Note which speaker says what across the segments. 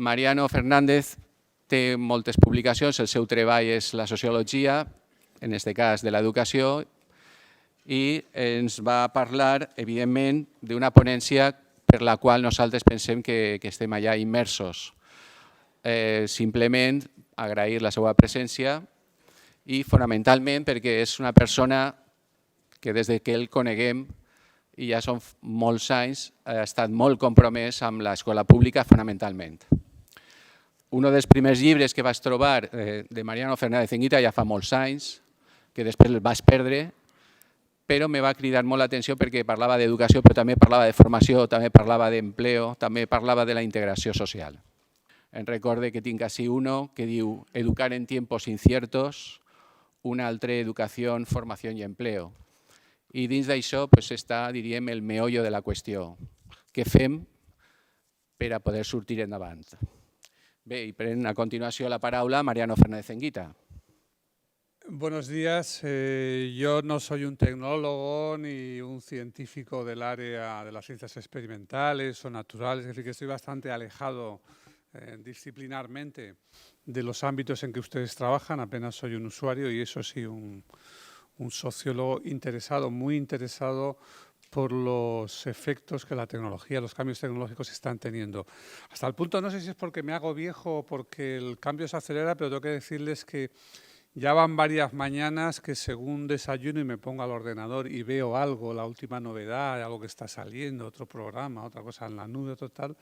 Speaker 1: Mariano Fernández té moltes publicacions, el seu treball és la sociologia, en aquest cas de l'educació, i ens va parlar, evidentment, d'una ponència per la qual nosaltres pensem que estem allà immersos. Simplement agrair la seva presència i fonamentalment perquè és una persona que des que el coneguem, i ja són molts anys, ha estat molt compromès amb l'escola pública fonamentalment. Un dels primers llibres que vaig trobar de Mariano Fernández Enguita ja fa molts anys, que després el vaig perdre, però me va cridar molt l'atenció perquè parlava d'educació, però també parlava de formació, també parlava d'empleo, també parlava de la integració social. Em recorde que tinc així uno que diu «Educar en tiempos inciertos, una altra educació, formació i empleo». I dins d'això està, diríem, el meollo de la qüestió. Què fem per a poder sortir endavant? Bé, i pren a continuació la paraula Mariano Fernández Enguita.
Speaker 2: Buenos días. Yo no soy un tecnólogo ni un científico del área de las ciencias experimentales o naturales, es decir, que estoy bastante alejado disciplinarmente de los ámbitos en que ustedes trabajan. Apenas soy un usuario y eso sí, un sociólogo interesado, muy interesado por los efectos que la tecnología, los cambios tecnológicos están teniendo. Hasta el punto, no sé si es porque me hago viejo o porque el cambio se acelera, pero tengo que decirles que ya van varias mañanas que según desayuno y me pongo al ordenador y veo algo, la última novedad, algo que está saliendo, otro programa, otra cosa en la nube, total,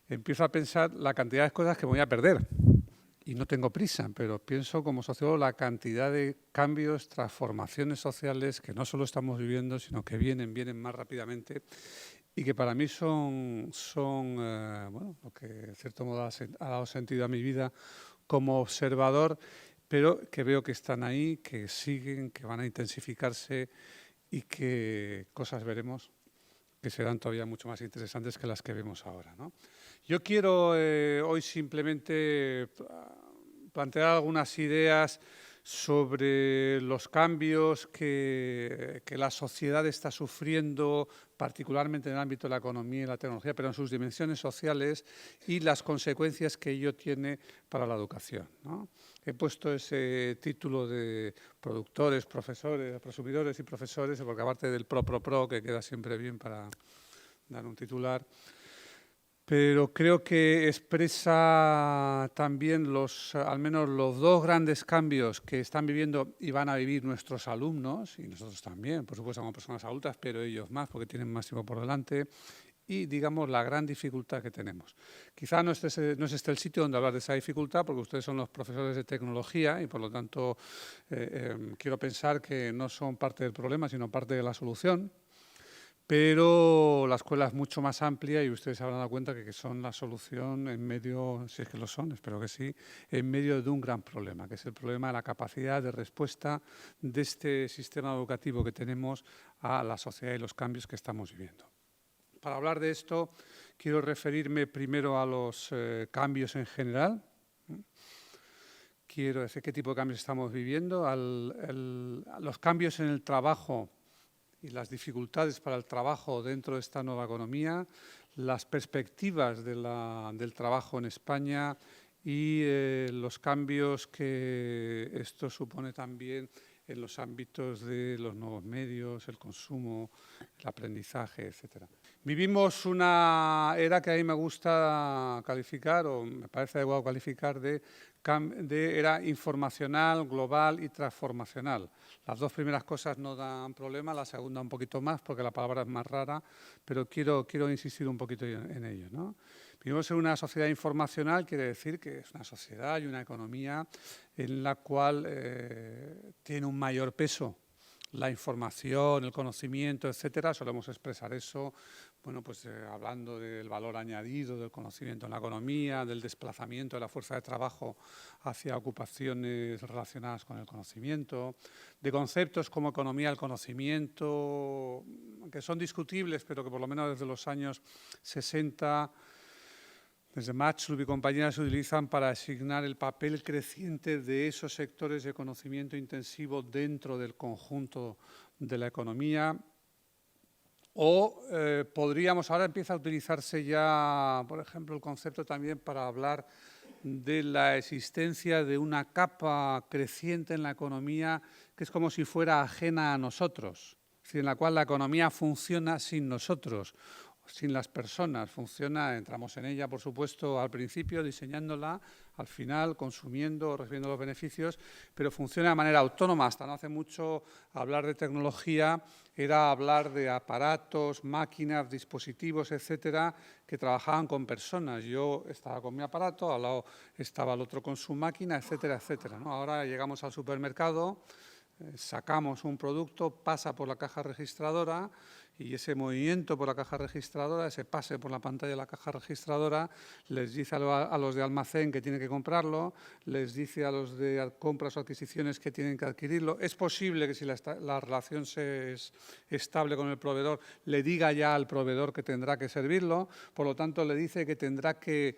Speaker 2: empiezo a pensar la cantidad de cosas que me voy a perder. Y no tengo prisa, pero pienso como sociólogo la cantidad de cambios, transformaciones sociales que no solo estamos viviendo, sino que vienen más rápidamente y que para mí son bueno, lo que de cierto modo ha dado sentido a mi vida como observador, pero que veo que están ahí, que siguen, que van a intensificarse y que cosas veremos que serán todavía mucho más interesantes que las que vemos ahora, ¿no? Yo quiero hoy simplemente plantear algunas ideas sobre los cambios que la sociedad está sufriendo, particularmente en el ámbito de la economía y la tecnología, pero en sus dimensiones sociales y las consecuencias que ello tiene para la educación, ¿no? He puesto ese título de productores, profesores, prosumidores y profesores, porque aparte del pro, que queda siempre bien para dar un titular, pero creo que expresa también al menos los dos grandes cambios que están viviendo y van a vivir nuestros alumnos, y nosotros también, por supuesto, como personas adultas, pero ellos más, porque tienen más tiempo por delante, y, digamos, la gran dificultad que tenemos. Quizá no es este el sitio donde hablar de esa dificultad, porque ustedes son los profesores de tecnología y, por lo tanto, quiero pensar que no son parte del problema, sino parte de la solución. Pero la escuela es mucho más amplia y ustedes se habrán dado cuenta que son la solución en medio, si es que lo son, espero que sí, en medio de un gran problema, que es el problema de la capacidad de respuesta de este sistema educativo que tenemos a la sociedad y los cambios que estamos viviendo. Para hablar de esto, quiero referirme primero a los cambios en general. Quiero decir qué tipo de cambios estamos viviendo, a los cambios en el trabajo y las dificultades para el trabajo dentro de esta nueva economía, las perspectivas del trabajo en España y los cambios que esto supone también en los ámbitos de los nuevos medios, el consumo, el aprendizaje, etcétera. Vivimos una era que a mí me gusta calificar, o me parece adecuado calificar, de era informacional, global y transformacional. Las dos primeras cosas no dan problema, la segunda un poquito más, porque la palabra es más rara, pero quiero insistir un poquito en ello, ¿no? Vivimos en una sociedad informacional, quiere decir que es una sociedad y una economía en la cual tiene un mayor peso la información, el conocimiento, etcétera. Solemos expresar eso, bueno, pues hablando del valor añadido del conocimiento en la economía, del desplazamiento de la fuerza de trabajo hacia ocupaciones relacionadas con el conocimiento, de conceptos como economía del conocimiento, que son discutibles, pero que por lo menos desde los años 60... Desde Matschulp y compañía se utilizan para asignar el papel creciente de esos sectores de conocimiento intensivo dentro del conjunto de la economía. O podríamos, ahora empieza a utilizarse ya, por ejemplo, el concepto también para hablar de la existencia de una capa creciente en la economía que es como si fuera ajena a nosotros, es decir, en la cual la economía funciona sin nosotros, sin las personas, funciona, entramos en ella, por supuesto, al principio, diseñándola, al final, consumiendo, recibiendo los beneficios, pero funciona de manera autónoma. Hasta no hace mucho hablar de tecnología era hablar de aparatos, máquinas, dispositivos, etcétera, que trabajaban con personas. Yo estaba con mi aparato, al lado estaba el otro con su máquina, etcétera, etcétera, ¿no? Ahora llegamos al supermercado, sacamos un producto, pasa por la caja registradora y ese movimiento por la caja registradora, ese pase por la pantalla de la caja registradora, les dice a los de almacén que tienen que comprarlo, les dice a los de compras o adquisiciones que tienen que adquirirlo. Es posible que si la relación es estable con el proveedor, le diga ya al proveedor que tendrá que servirlo, por lo tanto le dice que tendrá que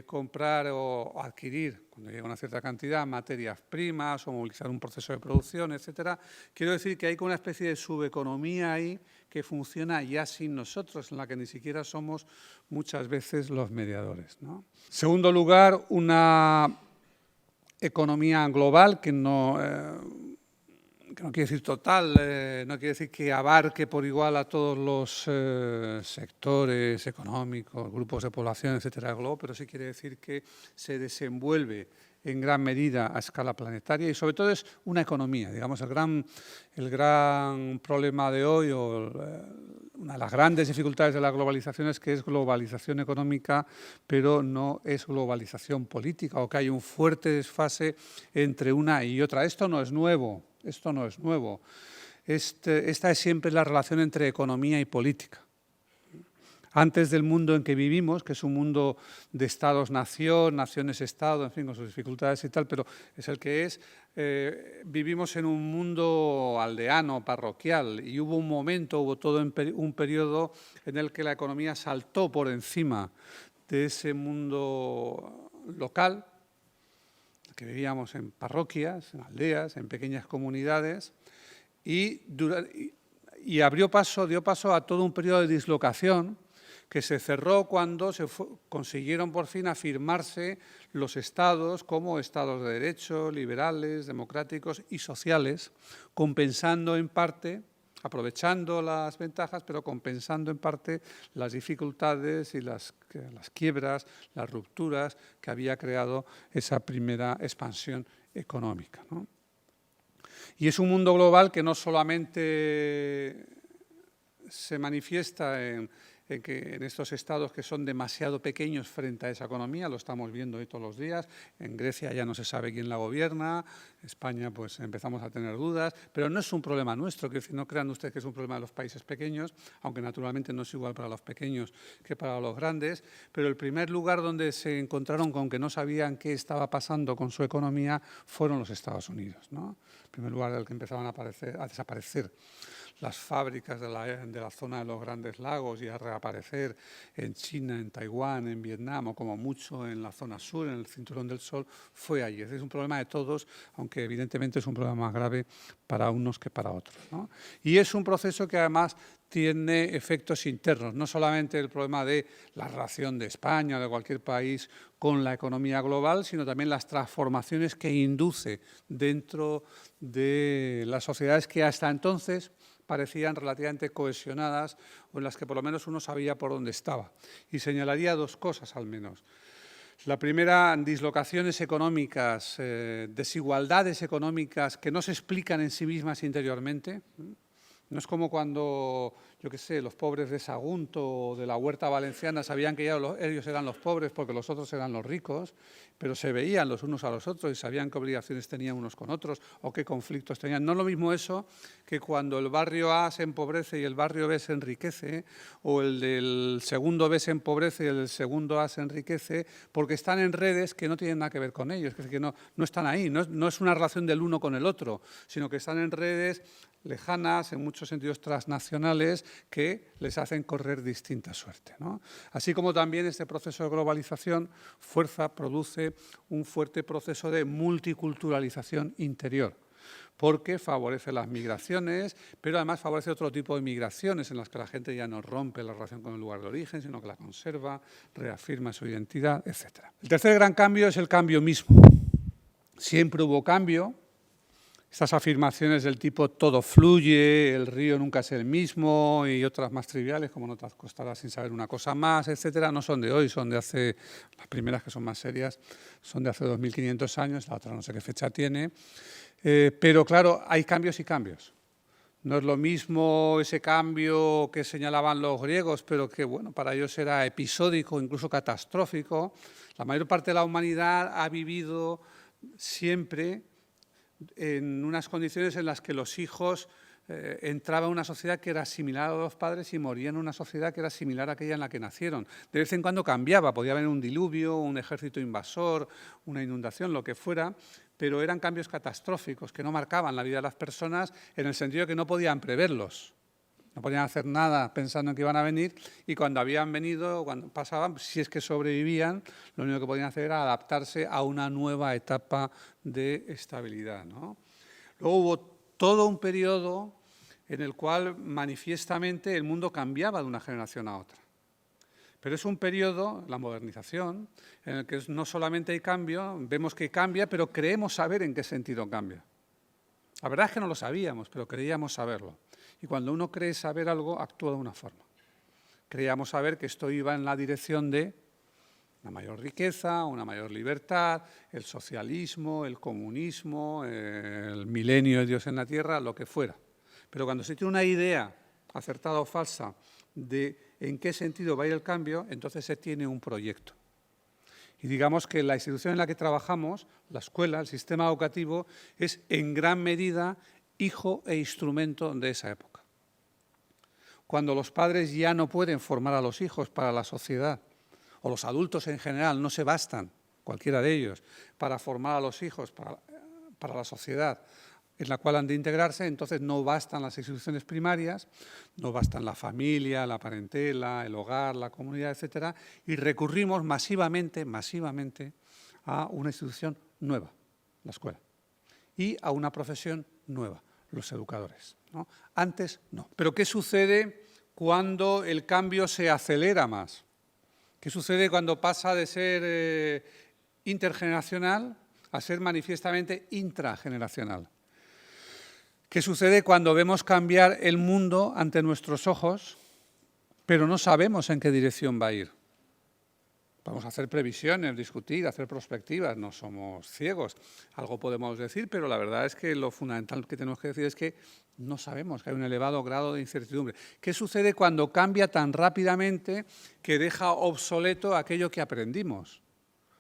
Speaker 2: comprar o adquirir, cuando llega una cierta cantidad, materias primas o movilizar un proceso de producción, etcétera. Quiero decir que hay como una especie de subeconomía ahí que funciona ya sin nosotros, en la que ni siquiera somos muchas veces los mediadores, ¿no? Segundo lugar, una economía global que no quiere decir total, no quiere decir que abarque por igual a todos los sectores económicos, grupos de población, etcétera, del globo, pero sí quiere decir que se desenvuelve en gran medida a escala planetaria y sobre todo es una economía. Digamos, el gran problema de hoy o una de las grandes dificultades de la globalización es que es globalización económica, pero no es globalización política, o que hay un fuerte desfase entre una y otra. Esto no es nuevo. Esto no es nuevo. Esta es siempre la relación entre economía y política. Antes del mundo en que vivimos, que es un mundo de estados-nación, naciones-estado, en fin, con sus dificultades y tal, pero es el que es, vivimos en un mundo aldeano, parroquial, y hubo un momento, hubo todo un periodo en el que la economía saltó por encima de ese mundo local, que vivíamos en parroquias, en aldeas, en pequeñas comunidades, y dio paso a todo un periodo de dislocación que se cerró cuando consiguieron por fin afirmarse los estados como estados de derecho, liberales, democráticos y sociales, compensando en parte, aprovechando las ventajas, pero compensando en parte las dificultades y las quiebras, las rupturas que había creado esa primera expansión económica, ¿no? Y es un mundo global que no solamente se manifiesta en estos estados que son demasiado pequeños frente a esa economía, lo estamos viendo hoy todos los días. En Grecia ya no se sabe quién la gobierna, España pues empezamos a tener dudas, pero no es un problema nuestro, que no crean ustedes que es un problema de los países pequeños, aunque naturalmente no es igual para los pequeños que para los grandes, pero el primer lugar donde se encontraron con que no sabían qué estaba pasando con su economía fueron los Estados Unidos, ¿no? El primer lugar del que empezaban a desaparecer las fábricas de la zona de los Grandes Lagos y a reaparecer en China, en Taiwán, en Vietnam o como mucho en la zona sur, en el Cinturón del Sol, fue allí. Es un problema de todos, aunque evidentemente es un problema más grave para unos que para otros, ¿no? Y es un proceso que además tiene efectos internos, no solamente el problema de la relación de España o de cualquier país con la economía global, sino también las transformaciones que induce dentro de las sociedades que hasta entonces parecían relativamente cohesionadas o en las que por lo menos uno sabía por dónde estaba. Y señalaría dos cosas al menos. La primera, dislocaciones económicas, desigualdades económicas que no se explican en sí mismas interiormente. No es como cuando, yo qué sé, los pobres de Sagunto o de la Huerta Valenciana sabían que ya ellos eran los pobres porque los otros eran los ricos, pero se veían los unos a los otros y sabían qué obligaciones tenían unos con otros o qué conflictos tenían. No es lo mismo eso que cuando el barrio A se empobrece y el barrio B se enriquece, o el del segundo B se empobrece y el del segundo A se enriquece, porque están en redes que no tienen nada que ver con ellos, que no están ahí, no es una relación del uno con el otro, sino que están en redes lejanas, en muchos sentidos transnacionales, que les hacen correr distinta suerte, ¿no? Así como también este proceso de globalización produce un fuerte proceso de multiculturalización interior. porque favorece las migraciones, pero además favorece otro tipo de migraciones en las que la gente ya no rompe la relación con el lugar de origen, sino que la conserva, reafirma su identidad, etc. El tercer gran cambio es el cambio mismo. Siempre hubo cambio. Estas afirmaciones del tipo todo fluye, el río nunca es el mismo y otras más triviales como no te acostarás sin saber una cosa más, etcétera, no son de hoy, son de hace, las primeras que son más serias, son de hace 2500 años, la otra no sé qué fecha tiene, pero claro, hay cambios y cambios. No es lo mismo ese cambio que señalaban los griegos, pero que bueno, para ellos era episódico, incluso catastrófico. La mayor parte de la humanidad ha vivido siempre en unas condiciones en las que los hijos entraban en una sociedad que era similar a los padres y morían en una sociedad que era similar a aquella en la que nacieron. De vez en cuando cambiaba, podía haber un diluvio, un ejército invasor, una inundación, lo que fuera, pero eran cambios catastróficos que no marcaban la vida de las personas en el sentido de que no podían preverlos. No podían hacer nada pensando en que iban a venir y cuando habían venido, cuando pasaban, si es que sobrevivían, lo único que podían hacer era adaptarse a una nueva etapa de estabilidad, ¿no? Luego hubo todo un periodo en el cual manifiestamente el mundo cambiaba de una generación a otra. Pero es un periodo, la modernización, en el que no solamente hay cambio, vemos que cambia, pero creemos saber en qué sentido cambia. La verdad es que no lo sabíamos, pero creíamos saberlo. Y cuando uno cree saber algo, actúa de una forma. Creíamos saber que esto iba en la dirección de una mayor riqueza, una mayor libertad, el socialismo, el comunismo, el milenio de Dios en la tierra, lo que fuera. Pero cuando se tiene una idea acertada o falsa de en qué sentido va a ir el cambio, entonces se tiene un proyecto. Y digamos que la institución en la que trabajamos, la escuela, el sistema educativo, es en gran medida hijo e instrumento de esa época. Cuando los padres ya no pueden formar a los hijos para la sociedad, o los adultos en general no se bastan, cualquiera de ellos, para formar a los hijos para la sociedad en la cual han de integrarse, entonces no bastan las instituciones primarias, no bastan la familia, la parentela, el hogar, la comunidad, etcétera, y recurrimos masivamente a una institución nueva, la escuela, y a una profesión nueva, los educadores, ¿no? Antes no. Pero ¿qué sucede cuando el cambio se acelera más? ¿Qué sucede cuando pasa de ser intergeneracional a ser manifiestamente intrageneracional? ¿Qué sucede cuando vemos cambiar el mundo ante nuestros ojos, pero no sabemos en qué dirección va a ir? Podemos hacer previsiones, discutir, hacer perspectivas, no somos ciegos. Algo podemos decir, pero la verdad es que lo fundamental que tenemos que decir es que no sabemos, que hay un elevado grado de incertidumbre. ¿Qué sucede cuando cambia tan rápidamente que deja obsoleto aquello que aprendimos?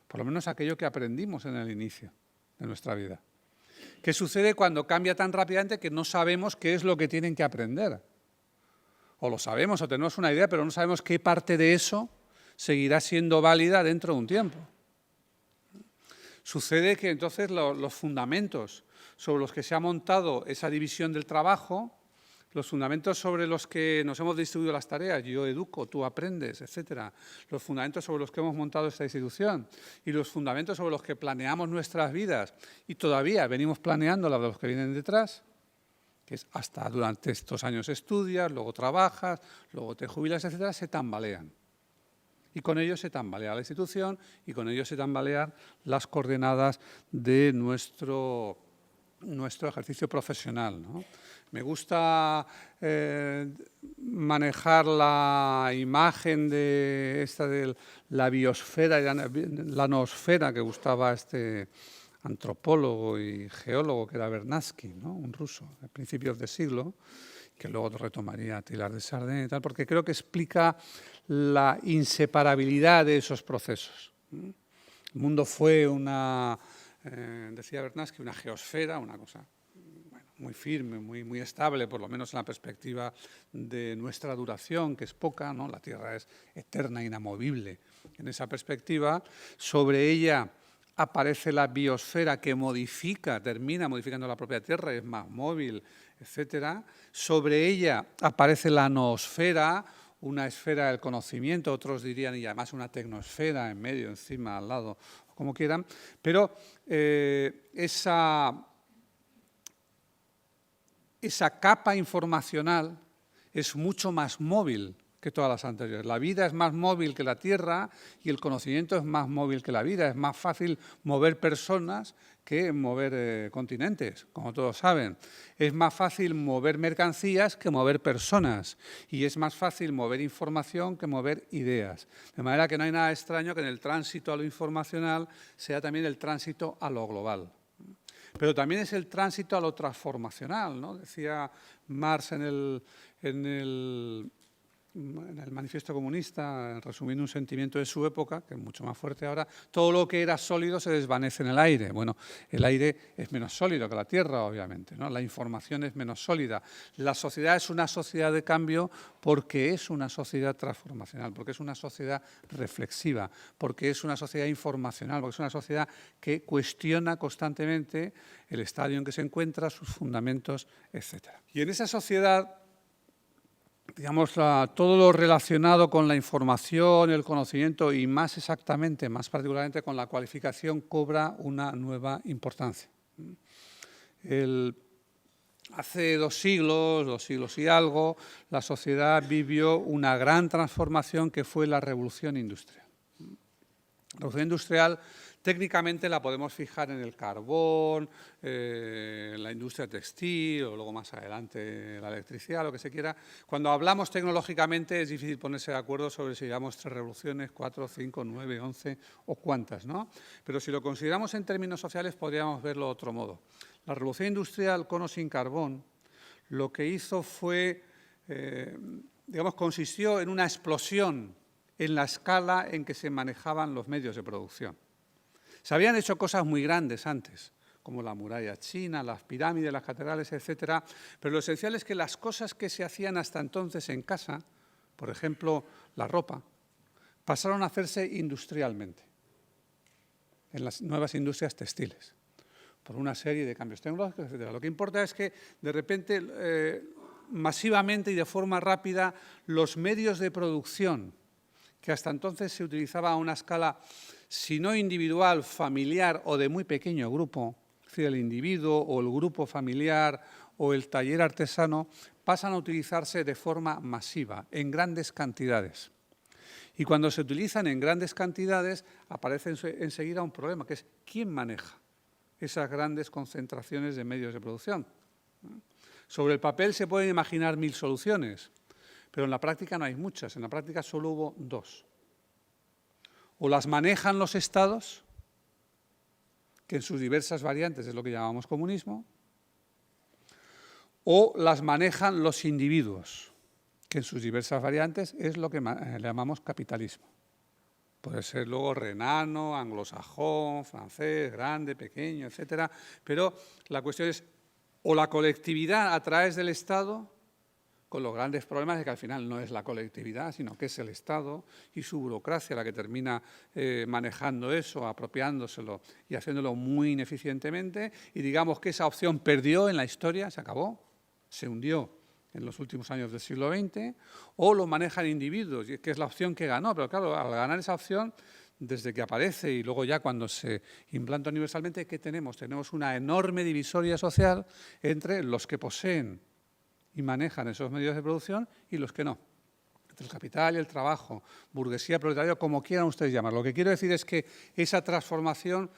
Speaker 2: Por lo menos aquello que aprendimos en el inicio de nuestra vida. ¿Qué sucede cuando cambia tan rápidamente que no sabemos qué es lo que tienen que aprender? O lo sabemos o tenemos una idea, pero no sabemos qué parte de eso seguirá siendo válida dentro de un tiempo. Sucede que entonces los fundamentos sobre los que se ha montado esa división del trabajo, los fundamentos sobre los que nos hemos distribuido las tareas, yo educo, tú aprendes, etcétera, los fundamentos sobre los que hemos montado esta institución y los fundamentos sobre los que planeamos nuestras vidas y todavía venimos planeando las de los que vienen detrás, que es hasta durante estos años estudias, luego trabajas, luego te jubilas, etcétera, se tambalean. Y con ello se tambalea la institución y con ello se tambalean las coordenadas de nuestro ejercicio profesional, ¿no? Me gusta manejar la imagen de la biosfera y la noosfera que gustaba este antropólogo y geólogo que era Vernadsky, ¿no? Un ruso, a principios de siglo, que luego retomaría Teilhard de Chardin y tal, porque creo que explica la inseparabilidad de esos procesos. El mundo fue decía Vernadsky, una geosfera, una cosa muy firme, muy estable, por lo menos en la perspectiva de nuestra duración, que es poca, ¿no? La Tierra es eterna, inamovible. En esa perspectiva, sobre ella aparece la biosfera que termina modificando la propia Tierra, es más móvil, etcétera. Sobre ella aparece la noosfera, una esfera del conocimiento, otros dirían, y además una tecnosfera en medio, encima, al lado, como quieran. Pero esa esa capa informacional es mucho más móvil que todas las anteriores. La vida es más móvil que la Tierra y el conocimiento es más móvil que la vida. Es más fácil mover personas que mover continentes, como todos saben. Es más fácil mover mercancías que mover personas. Y es más fácil mover información que mover ideas. De manera que no hay nada extraño que en el tránsito a lo informacional sea también el tránsito a lo global. Pero también es el tránsito a lo transformacional, ¿no? Decía Marx en el Manifiesto Comunista, resumiendo un sentimiento de su época, que es mucho más fuerte ahora, todo lo que era sólido se desvanece en el aire. Bueno, el aire es menos sólido que la Tierra, obviamente, ¿no? La información es menos sólida. La sociedad es una sociedad de cambio porque es una sociedad transformacional, porque es una sociedad reflexiva, porque es una sociedad informacional, porque es una sociedad que cuestiona constantemente el estadio en que se encuentra, sus fundamentos, etc. Y en esa sociedad, digamos, todo lo relacionado con la información, el conocimiento y más exactamente, más particularmente con la cualificación, cobra una nueva importancia. Hace 2 siglos y algo, la sociedad vivió una gran transformación que fue la revolución industrial. La revolución industrial técnicamente la podemos fijar en el carbón, la industria textil o luego más adelante la electricidad, lo que se quiera. Cuando hablamos tecnológicamente es difícil ponerse de acuerdo sobre si llevamos 3 revoluciones, 4, 5, 9, 11 o cuántas, ¿no? Pero si lo consideramos en términos sociales podríamos verlo de otro modo. La revolución industrial con o sin carbón lo que hizo fue, digamos, consistió en una explosión en la escala en que se manejaban los medios de producción. Se habían hecho cosas muy grandes antes, como la muralla china, las pirámides, las catedrales, etcétera, pero lo esencial es que las cosas que se hacían hasta entonces en casa, por ejemplo, la ropa, pasaron a hacerse industrialmente, en las nuevas industrias textiles, por una serie de cambios tecnológicos, etcétera. Lo que importa es que, de repente, masivamente y de forma rápida, los medios de producción que hasta entonces se utilizaba a una escala, si no individual, familiar o de muy pequeño grupo, es decir, el individuo o el grupo familiar o el taller artesano, pasan a utilizarse de forma masiva, en grandes cantidades. Y cuando se utilizan en grandes cantidades, aparece enseguida un problema, que es ¿quién maneja esas grandes concentraciones de medios de producción? Sobre el papel se pueden imaginar 1000 soluciones, pero en la práctica no hay muchas, en la práctica solo hubo 2. O las manejan los estados, que en sus diversas variantes es lo que llamamos comunismo, o las manejan los individuos, que en sus diversas variantes es lo que llamamos capitalismo. Puede ser luego renano, anglosajón, francés, grande, pequeño, etcétera, pero la cuestión es o la colectividad a través del Estado, con los grandes problemas de que al final no es la colectividad, sino que es el Estado y su burocracia la que termina manejando eso, apropiándoselo y haciéndolo muy ineficientemente, y digamos que esa opción perdió en la historia, se acabó, se hundió en los últimos años del siglo XX, o lo manejan individuos, que es la opción que ganó, pero claro, al ganar esa opción, desde que aparece y luego ya cuando se implanta universalmente, ¿qué tenemos? Tenemos una enorme divisoria social entre los que poseen y manejan esos medios de producción y los que no. Entre el capital y el trabajo, burguesía, proletariado, como quieran ustedes llamarlo. Lo que quiero decir es que esa transformación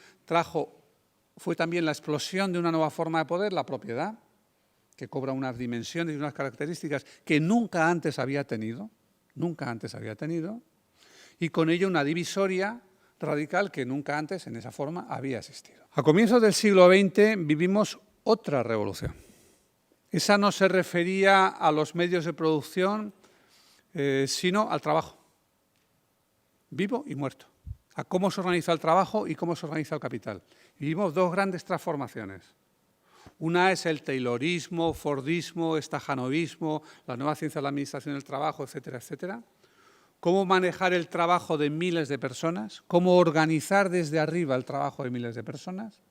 Speaker 2: fue también la explosión de una nueva forma de poder, la propiedad, que cobra unas dimensiones y unas características que nunca antes había tenido, y con ello una divisoria radical que nunca antes en esa forma había existido. A comienzos del siglo XX vivimos otra revolución. Esa no se refería a los medios de producción, sino al trabajo, vivo y muerto, a cómo se organiza el trabajo y cómo se organiza el capital. Y vivimos 2 grandes transformaciones. Una es el taylorismo, fordismo, stajanovismo, la nueva ciencia de la administración del trabajo, etcétera, etcétera. Cómo manejar el trabajo de miles de personas, cómo organizar desde arriba el trabajo de miles de personas.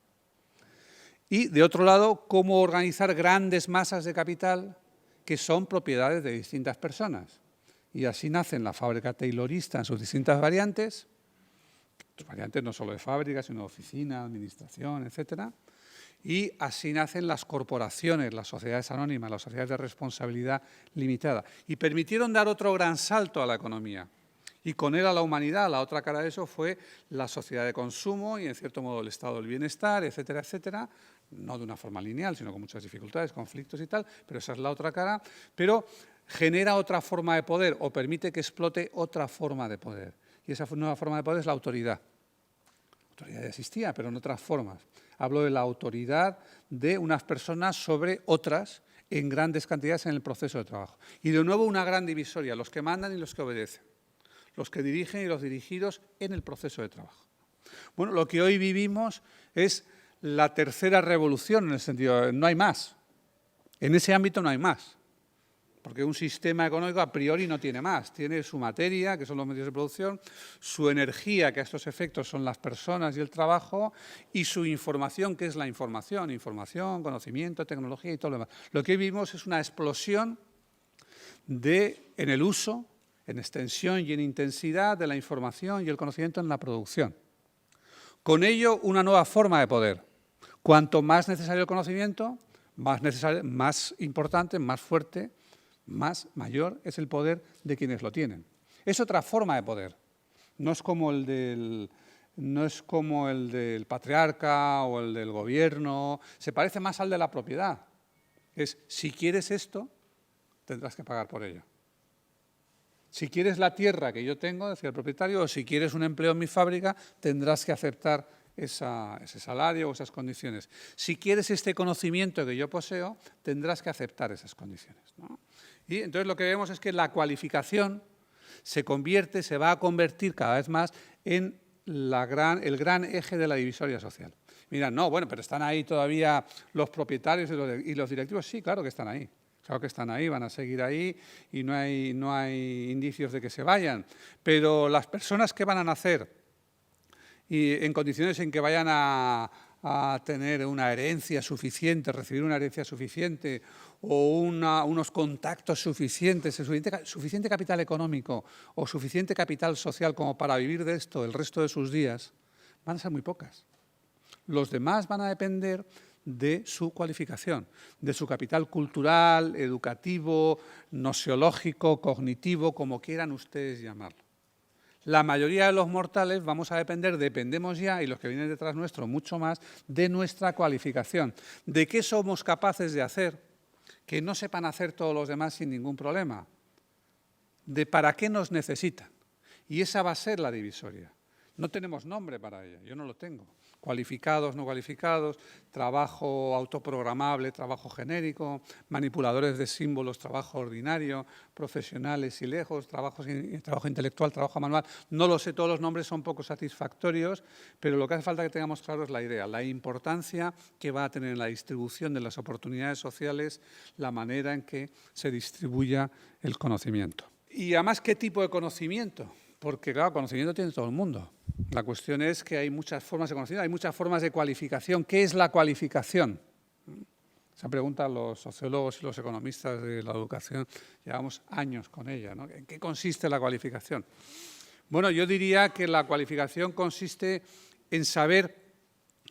Speaker 2: Y, de otro lado, cómo organizar grandes masas de capital que son propiedades de distintas personas. Y así nace la fábrica taylorista en sus distintas variantes no solo de fábrica, sino de oficina, administración, etcétera. Y así nacen las corporaciones, las sociedades anónimas, las sociedades de responsabilidad limitada. Y permitieron dar otro gran salto a la economía. Y con él a la humanidad. La otra cara de eso fue la sociedad de consumo y, en cierto modo, el estado del bienestar, etcétera, etcétera. No de una forma lineal, sino con muchas dificultades, conflictos y tal, pero esa es la otra cara. Pero genera otra forma de poder o permite que explote otra forma de poder. Y esa nueva forma de poder es la autoridad. La autoridad ya existía, pero en otras formas. Hablo de la autoridad de unas personas sobre otras en grandes cantidades en el proceso de trabajo. Y de nuevo una gran divisoria, los que mandan y los que obedecen. Los que dirigen y los dirigidos en el proceso de trabajo. Bueno, lo que hoy vivimos es la tercera revolución, en el sentido de no hay más. En ese ámbito no hay más. Porque un sistema económico a priori no tiene más. Tiene su materia, que son los medios de producción, su energía, que a estos efectos son las personas y el trabajo, y su información, que es la información. Información, conocimiento, tecnología y todo lo demás. Lo que vivimos es una explosión en el uso, en extensión y en intensidad de la información y el conocimiento en la producción. Con ello, una nueva forma de poder. Cuanto más necesario el conocimiento, más importante, más fuerte, mayor es el poder de quienes lo tienen. Es otra forma de poder. No es como el del patriarca o el del gobierno. Se parece más al de la propiedad. Es, si quieres esto, tendrás que pagar por ello. Si quieres la tierra que yo tengo, decía el propietario, o si quieres un empleo en mi fábrica, tendrás que aceptar ese salario o esas condiciones. Si quieres este conocimiento que yo poseo, tendrás que aceptar esas condiciones, ¿no? Y entonces lo que vemos es que la cualificación se va a convertir cada vez más en el gran eje de la divisoria social. Miran, no, bueno, pero están ahí todavía los propietarios y los directivos. Sí, claro que están ahí. Claro que están ahí, van a seguir ahí y no hay indicios de que se vayan. Pero las personas que van a nacer y en condiciones en que vayan a tener una herencia suficiente, recibir una herencia suficiente o unos contactos suficientes, suficiente capital económico o suficiente capital social como para vivir de esto el resto de sus días, van a ser muy pocas. Los demás van a depender de su cualificación, de su capital cultural, educativo, nociológico, cognitivo, como quieran ustedes llamarlo. La mayoría de los mortales dependemos ya, y los que vienen detrás nuestro mucho más, de nuestra cualificación, de qué somos capaces de hacer, que no sepan hacer todos los demás sin ningún problema, de para qué nos necesitan. Y esa va a ser la divisoria. No tenemos nombre para ella, yo no lo tengo. Cualificados, no cualificados, trabajo autoprogramable, trabajo genérico, manipuladores de símbolos, trabajo ordinario, profesionales y lejos, trabajo intelectual, trabajo manual. No lo sé, todos los nombres son poco satisfactorios, pero lo que hace falta que tengamos claro es la idea, la importancia que va a tener en la distribución de las oportunidades sociales la manera en que se distribuya el conocimiento. Y además, ¿qué tipo de conocimiento? Porque, claro, conocimiento tiene todo el mundo. La cuestión es que hay muchas formas de conocimiento, hay muchas formas de cualificación. ¿Qué es la cualificación? Esa pregunta los sociólogos y los economistas de la educación llevamos años con ella, ¿no? ¿En qué consiste la cualificación? Bueno, yo diría que la cualificación consiste en saber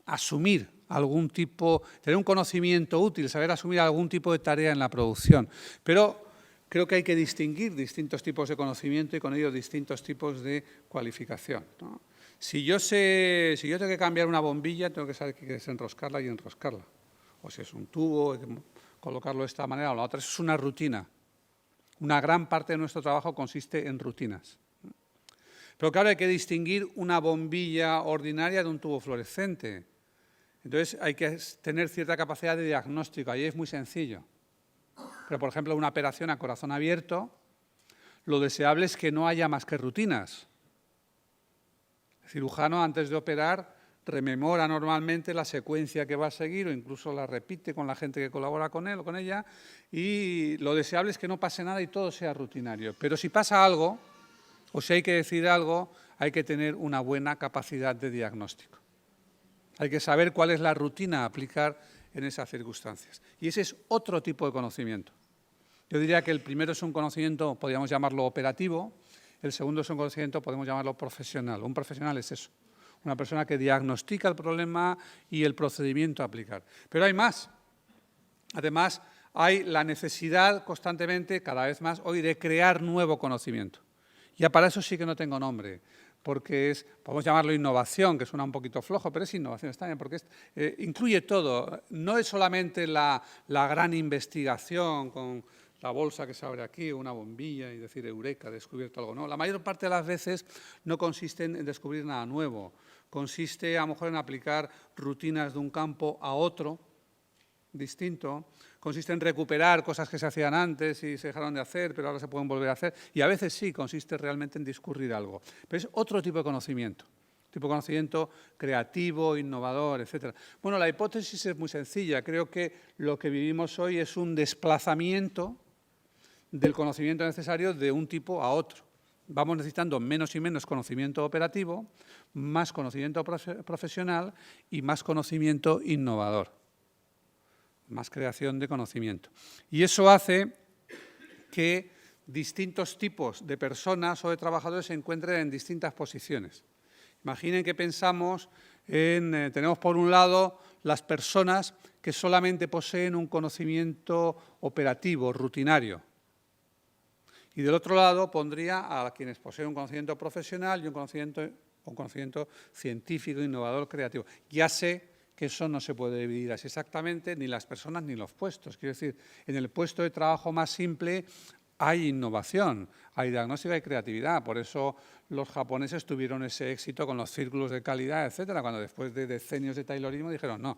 Speaker 2: asumir algún tipo, tener un conocimiento útil, saber asumir algún tipo de tarea en la producción. Pero creo que hay que distinguir distintos tipos de conocimiento y con ello distintos tipos de cualificación, ¿no? Si yo tengo que cambiar una bombilla, tengo que saber que desenroscarla y enroscarla. O si es un tubo, hay que colocarlo de esta manera o la otra. Eso es una rutina. Una gran parte de nuestro trabajo consiste en rutinas. Pero claro, hay que distinguir una bombilla ordinaria de un tubo fluorescente. Entonces hay que tener cierta capacidad de diagnóstico. Ahí es muy sencillo. Pero, por ejemplo, una operación a corazón abierto, lo deseable es que no haya más que rutinas. El cirujano, antes de operar, rememora normalmente la secuencia que va a seguir o incluso la repite con la gente que colabora con él o con ella, y lo deseable es que no pase nada y todo sea rutinario. Pero si pasa algo, o si hay que decir algo, hay que tener una buena capacidad de diagnóstico. Hay que saber cuál es la rutina a aplicar en esas circunstancias. Y ese es otro tipo de conocimiento. Yo diría que el primero es un conocimiento, podríamos llamarlo operativo, el segundo es un conocimiento, podemos llamarlo profesional. Un profesional es eso, una persona que diagnostica el problema y el procedimiento a aplicar. Pero hay más. Además, hay la necesidad constantemente, cada vez más hoy, de crear nuevo conocimiento. Ya para eso sí que no tengo nombre, porque podemos llamarlo innovación, que suena un poquito flojo, pero es innovación, está bien, porque incluye todo. No es solamente la gran investigación con la bolsa que se abre aquí, una bombilla y decir, eureka, he descubierto algo. No, la mayor parte de las veces no consiste en descubrir nada nuevo. Consiste a lo mejor en aplicar rutinas de un campo a otro, distinto. Consiste en recuperar cosas que se hacían antes y se dejaron de hacer, pero ahora se pueden volver a hacer. Y a veces sí, consiste realmente en discurrir algo. Pero es otro tipo de conocimiento. Tipo de conocimiento creativo, innovador, etc. Bueno, la hipótesis es muy sencilla. Creo que lo que vivimos hoy es un desplazamiento del conocimiento necesario de un tipo a otro. Vamos necesitando menos y menos conocimiento operativo, más conocimiento profesional y más conocimiento innovador, más creación de conocimiento. Y eso hace que distintos tipos de personas o de trabajadores se encuentren en distintas posiciones. Imaginen que pensamos tenemos por un lado las personas que solamente poseen un conocimiento operativo, rutinario. Y del otro lado pondría a quienes poseen un conocimiento profesional y un conocimiento científico, innovador, creativo. Ya sé que eso no se puede dividir así exactamente, ni las personas ni los puestos. Quiero decir, en el puesto de trabajo más simple hay innovación, hay diagnóstico, hay creatividad. Por eso los japoneses tuvieron ese éxito con los círculos de calidad, etcétera, cuando después de decenios de taylorismo dijeron, no,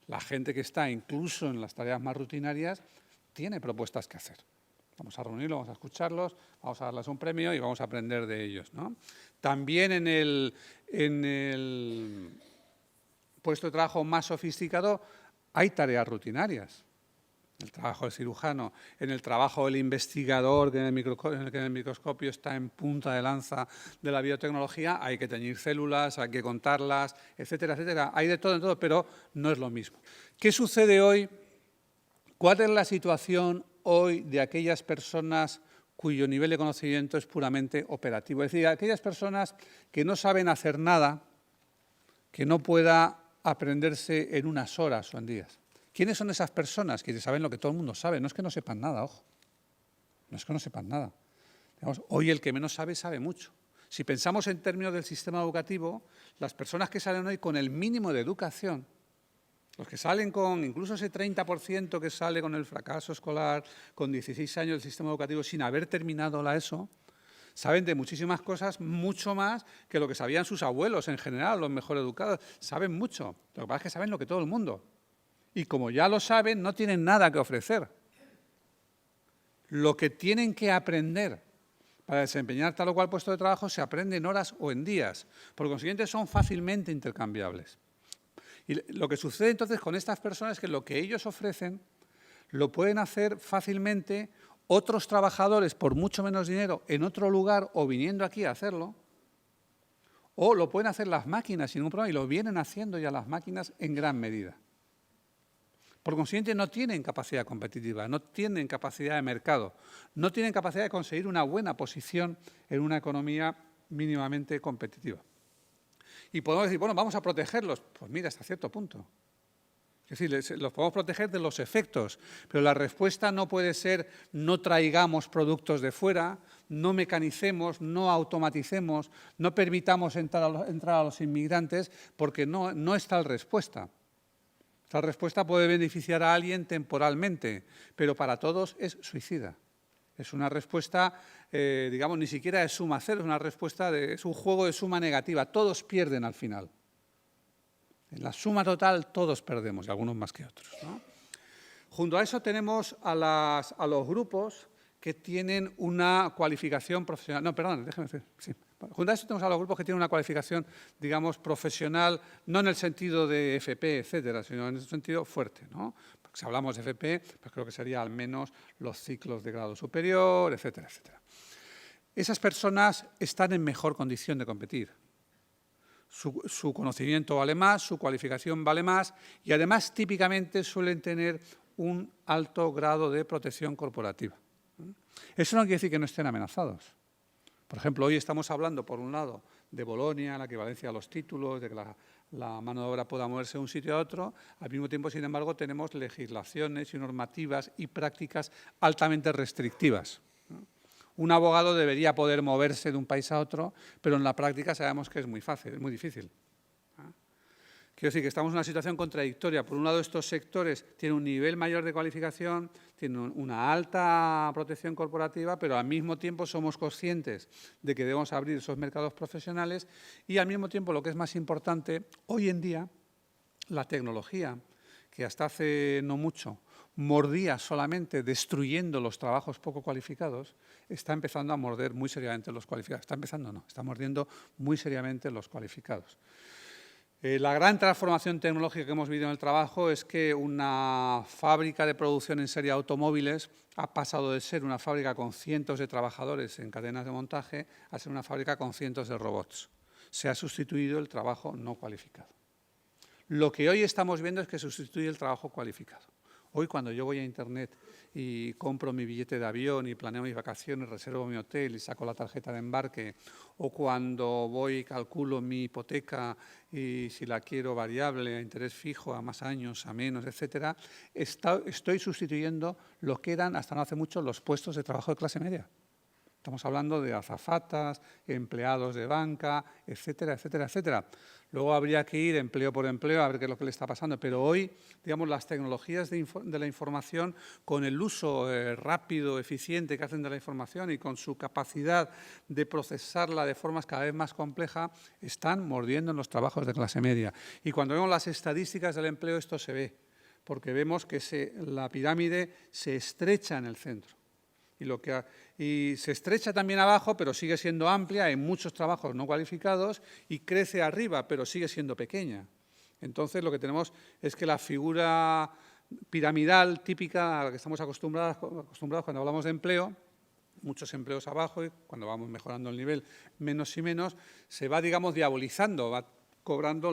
Speaker 2: la gente que está incluso en las tareas más rutinarias tiene propuestas que hacer. Vamos a reunirlos, vamos a escucharlos, vamos a darles un premio y vamos a aprender de ellos, ¿no? También en el puesto de trabajo más sofisticado hay tareas rutinarias. El trabajo del cirujano, en el trabajo del investigador, que en el microscopio está en punta de lanza de la biotecnología, hay que teñir células, hay que contarlas, etcétera, etcétera. Hay de todo, pero no es lo mismo. ¿Qué sucede hoy? ¿Cuál es la situación hoy de aquellas personas cuyo nivel de conocimiento es puramente operativo? Es decir, aquellas personas que no saben hacer nada, que no pueda aprenderse en unas horas o en días. ¿Quiénes son esas personas que saben lo que todo el mundo sabe? No es que no sepan nada, ojo. No es que no sepan nada. Digamos, hoy el que menos sabe, sabe mucho. Si pensamos en términos del sistema educativo, las personas que salen hoy con el mínimo de educación, los que salen con incluso ese 30% que sale con el fracaso escolar, con 16 años del sistema educativo sin haber terminado la ESO, saben de muchísimas cosas, mucho más que lo que sabían sus abuelos en general, los mejor educados. Saben mucho. Lo que pasa es que saben lo que todo el mundo. Y como ya lo saben, no tienen nada que ofrecer. Lo que tienen que aprender para desempeñar tal o cual puesto de trabajo se aprende en horas o en días. Por consiguiente, son fácilmente intercambiables. Y lo que sucede entonces con estas personas es que lo que ellos ofrecen lo pueden hacer fácilmente otros trabajadores por mucho menos dinero en otro lugar o viniendo aquí a hacerlo, o lo pueden hacer las máquinas sin ningún problema y lo vienen haciendo ya las máquinas en gran medida. Por consiguiente, no tienen capacidad competitiva, no tienen capacidad de mercado, no tienen capacidad de conseguir una buena posición en una economía mínimamente competitiva. Y podemos decir, bueno, vamos a protegerlos. Pues mira, hasta cierto punto. Es decir, los podemos proteger de los efectos, pero la respuesta no puede ser no traigamos productos de fuera, no mecanicemos, no automaticemos, no permitamos entrar a los inmigrantes, porque no es tal respuesta. Esta respuesta puede beneficiar a alguien temporalmente, pero para todos es suicida. Es una respuesta, digamos, ni siquiera de suma cero, es una respuesta, es un juego de suma negativa. Todos pierden al final. En la suma total todos perdemos, y algunos más que otros, ¿no? Junto a eso tenemos a los grupos que tienen una cualificación profesional. No, perdón, déjeme decir. Sí. Junto a eso tenemos a los grupos que tienen una cualificación, digamos, profesional, no en el sentido de FP, etcétera, sino en ese sentido fuerte, ¿no? Porque si hablamos de FP, pues creo que sería al menos los ciclos de grado superior, etcétera, etcétera. Esas personas están en mejor condición de competir. Su conocimiento vale más, su cualificación vale más y además típicamente suelen tener un alto grado de protección corporativa. Eso no quiere decir que no estén amenazados. Por ejemplo, hoy estamos hablando, por un lado, de Bolonia, la equivalencia a los títulos, de que la mano de obra pueda moverse de un sitio a otro. Al mismo tiempo, sin embargo, tenemos legislaciones y normativas y prácticas altamente restrictivas. Un abogado debería poder moverse de un país a otro, pero en la práctica sabemos que es muy fácil, es muy difícil. Quiero decir que estamos en una situación contradictoria. Por un lado, estos sectores tienen un nivel mayor de cualificación, tienen una alta protección corporativa, pero al mismo tiempo somos conscientes de que debemos abrir esos mercados profesionales y al mismo tiempo, lo que es más importante, hoy en día, la tecnología, que hasta hace no mucho mordía solamente destruyendo los trabajos poco cualificados, está empezando a morder muy seriamente los cualificados. Está mordiendo muy seriamente los cualificados. La gran transformación tecnológica que hemos vivido en el trabajo es que una fábrica de producción en serie de automóviles ha pasado de ser una fábrica con cientos de trabajadores en cadenas de montaje a ser una fábrica con cientos de robots. Se ha sustituido el trabajo no cualificado. Lo que hoy estamos viendo es que sustituye el trabajo cualificado. Hoy, cuando yo voy a Internet y compro mi billete de avión y planeo mis vacaciones, reservo mi hotel y saco la tarjeta de embarque, o cuando voy y calculo mi hipoteca y si la quiero variable, a interés fijo, a más años, a menos, etcétera, estoy sustituyendo lo que eran, hasta no hace mucho, los puestos de trabajo de clase media. Estamos hablando de azafatas, empleados de banca, etcétera, etcétera, etcétera. Luego habría que ir empleo por empleo a ver qué es lo que le está pasando. Pero hoy, digamos, las tecnologías de la información, con el uso rápido, eficiente que hacen de la información y con su capacidad de procesarla de formas cada vez más complejas, están mordiendo en los trabajos de clase media. Y cuando vemos las estadísticas del empleo, esto se ve, porque vemos que la pirámide se estrecha en el centro. Y se estrecha también abajo, pero sigue siendo amplia, hay muchos trabajos no cualificados, y crece arriba, pero sigue siendo pequeña. Entonces, lo que tenemos es que la figura piramidal típica a la que estamos acostumbrados cuando hablamos de empleo, muchos empleos abajo, y cuando vamos mejorando el nivel menos y menos, se va, digamos, diabolizando, va cobrando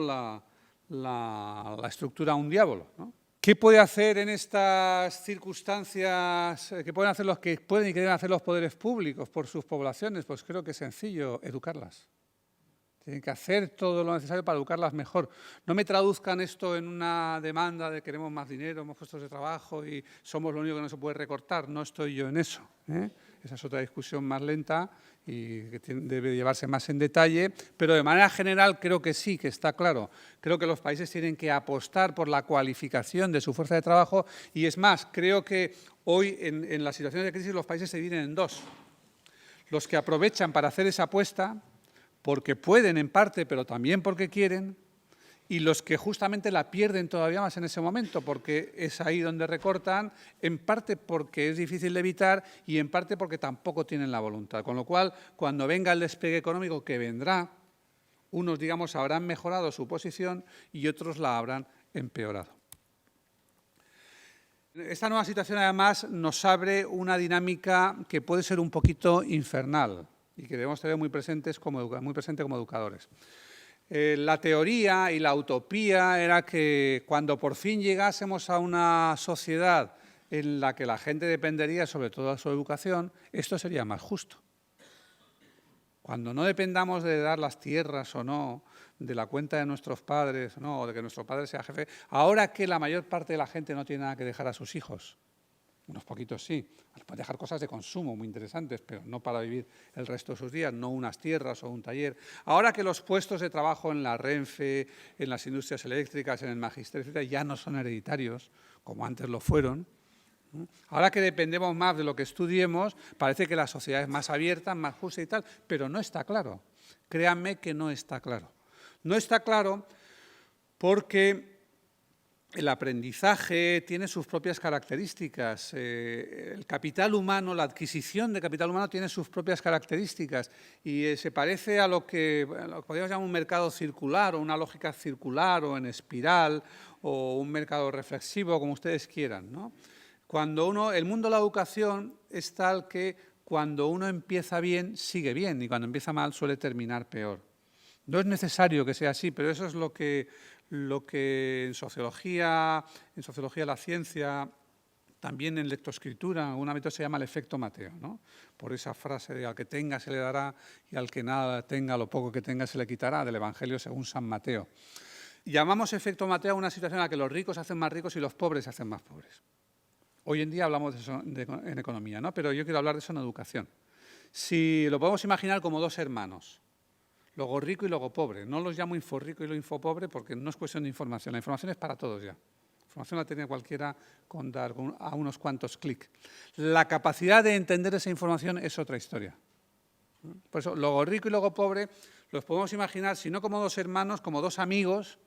Speaker 2: la estructura a un diablo, ¿no? ¿Qué puede hacer en estas circunstancias, qué pueden hacer los que pueden y que deben hacer los poderes públicos por sus poblaciones? Pues creo que es sencillo, educarlas. Tienen que hacer todo lo necesario para educarlas mejor. No me traduzcan esto en una demanda de queremos más dinero, más puestos de trabajo y somos lo único que no se puede recortar. No estoy yo en eso, ¿eh? Esa es otra discusión más lenta y que debe llevarse más en detalle, pero de manera general creo que sí, que está claro. Creo que los países tienen que apostar por la cualificación de su fuerza de trabajo y es más, creo que hoy en las situaciones de crisis los países se dividen en dos. Los que aprovechan para hacer esa apuesta, porque pueden en parte, pero también porque quieren, y los que justamente la pierden todavía más en ese momento, porque es ahí donde recortan, en parte porque es difícil de evitar y en parte porque tampoco tienen la voluntad. Con lo cual, cuando venga el despegue económico, que vendrá, unos, digamos, habrán mejorado su posición y otros la habrán empeorado. Esta nueva situación, además, nos abre una dinámica que puede ser un poquito infernal y que debemos tener muy presente como educadores. La teoría y la utopía era que cuando por fin llegásemos a una sociedad en la que la gente dependería sobre todo de su educación, esto sería más justo. Cuando no dependamos de dar las tierras o no, de la cuenta de nuestros padres o no, o de que nuestro padre sea jefe, ahora que la mayor parte de la gente no tiene nada que dejar a sus hijos, unos poquitos sí, les pueden dejar cosas de consumo muy interesantes, pero no para vivir el resto de sus días, no unas tierras o un taller. Ahora que los puestos de trabajo en la Renfe, en las industrias eléctricas, en el magisterio, etcétera, ya no son hereditarios, como antes lo fueron, ahora que dependemos más de lo que estudiemos, parece que la sociedad es más abierta, más justa y tal, pero no está claro. Créanme que no está claro. No está claro porque el aprendizaje tiene sus propias características. El capital humano, la adquisición de capital humano tiene sus propias características y se parece a lo que podríamos llamar un mercado circular o una lógica circular o en espiral o un mercado reflexivo, como ustedes quieran, ¿no? El mundo de la educación es tal que cuando uno empieza bien, sigue bien y cuando empieza mal suele terminar peor. No es necesario que sea así, pero eso es lo que en sociología la ciencia También en lectoescritura, en algún ámbito se llama el efecto Mateo, ¿no? Por esa frase de al que tenga se le dará y al que nada tenga, lo poco que tenga se le quitará, del Evangelio según San Mateo. Llamamos efecto Mateo a una situación en la que los ricos se hacen más ricos y los pobres se hacen más pobres. Hoy en día hablamos de eso en economía, ¿no? Pero yo quiero hablar de eso en educación. Si lo podemos imaginar como dos hermanos, logo rico y logo pobre. No los llamo inforico y lo infopobre porque no es cuestión de información. La información es para todos ya. La información la tiene cualquiera con dar a unos cuantos clics. La capacidad de entender esa información es otra historia. Por eso, logo rico y logo pobre los podemos imaginar, si no como dos hermanos, como dos amigos,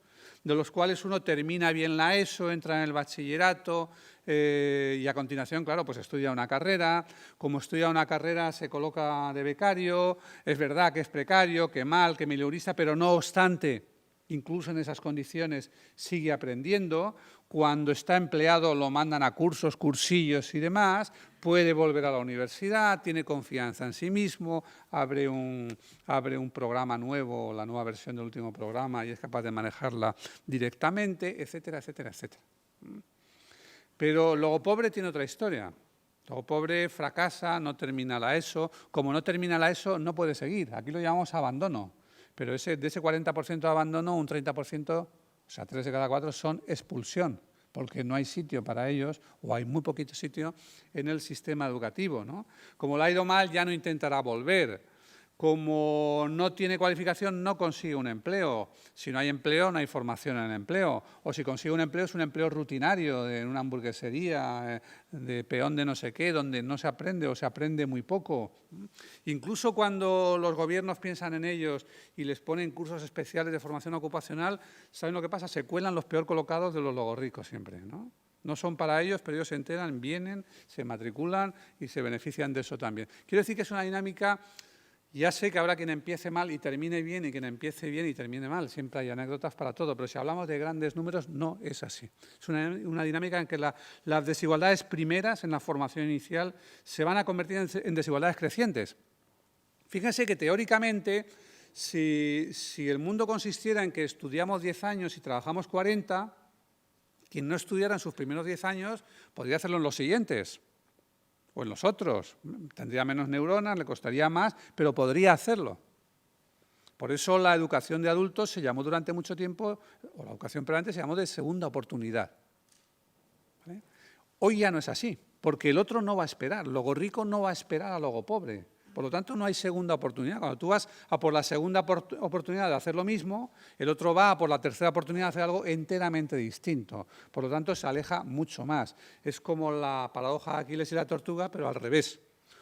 Speaker 2: de los cuales uno termina bien la ESO, entra en el bachillerato y a continuación, claro, pues estudia una carrera. Como estudia una carrera se coloca de becario, es verdad que es precario, que mal, que mileurista, pero no obstante, incluso en esas condiciones sigue aprendiendo. Cuando está empleado lo mandan a cursos, cursillos y demás, puede volver a la universidad, tiene confianza en sí mismo, abre un programa nuevo, la nueva versión del último programa y es capaz de manejarla directamente, etcétera, etcétera, etcétera. Pero luego pobre tiene otra historia. Luego pobre fracasa, no termina la ESO. Como no termina la ESO, no puede seguir. Aquí lo llamamos abandono. Pero de ese 40% de abandono, un 30%, o sea, 3 de cada 4 son expulsión, porque no hay sitio para ellos, o hay muy poquito sitio en el sistema educativo, ¿no? Como le ha ido mal, ya no intentará volver. Como no tiene cualificación, no consigue un empleo. Si no hay empleo, no hay formación en el empleo. O si consigue un empleo, es un empleo rutinario, en una hamburguesería, de peón de no sé qué, donde no se aprende o se aprende muy poco. Incluso cuando los gobiernos piensan en ellos y les ponen cursos especiales de formación ocupacional, ¿saben lo que pasa? Se cuelan los peor colocados de los logorricos siempre, ¿no? No son para ellos, pero ellos se enteran, vienen, se matriculan y se benefician de eso también. Quiero decir que es una dinámica. Ya sé que habrá quien empiece mal y termine bien y quien empiece bien y termine mal. Siempre hay anécdotas para todo, pero si hablamos de grandes números, no es así. Es una dinámica en que las desigualdades primeras en la formación inicial se van a convertir en desigualdades crecientes. Fíjense que teóricamente, si el mundo consistiera en que estudiamos 10 años y trabajamos 40, quien no estudiara en sus primeros 10 años podría hacerlo en los siguientes. O en los otros, tendría menos neuronas, le costaría más, pero podría hacerlo. Por eso la educación de adultos se llamó durante mucho tiempo, o la educación permanente se llamó de segunda oportunidad. ¿Vale? Hoy ya no es así, porque el otro no va a esperar, logo rico no va a esperar a logo pobre. Por lo tanto, no hay segunda oportunidad. Cuando tú vas a por la segunda oportunidad de hacer lo mismo, el otro va a por la tercera oportunidad de hacer algo enteramente distinto. Por lo tanto, se aleja mucho más. Es como la paradoja de Aquiles y la tortuga, pero al revés.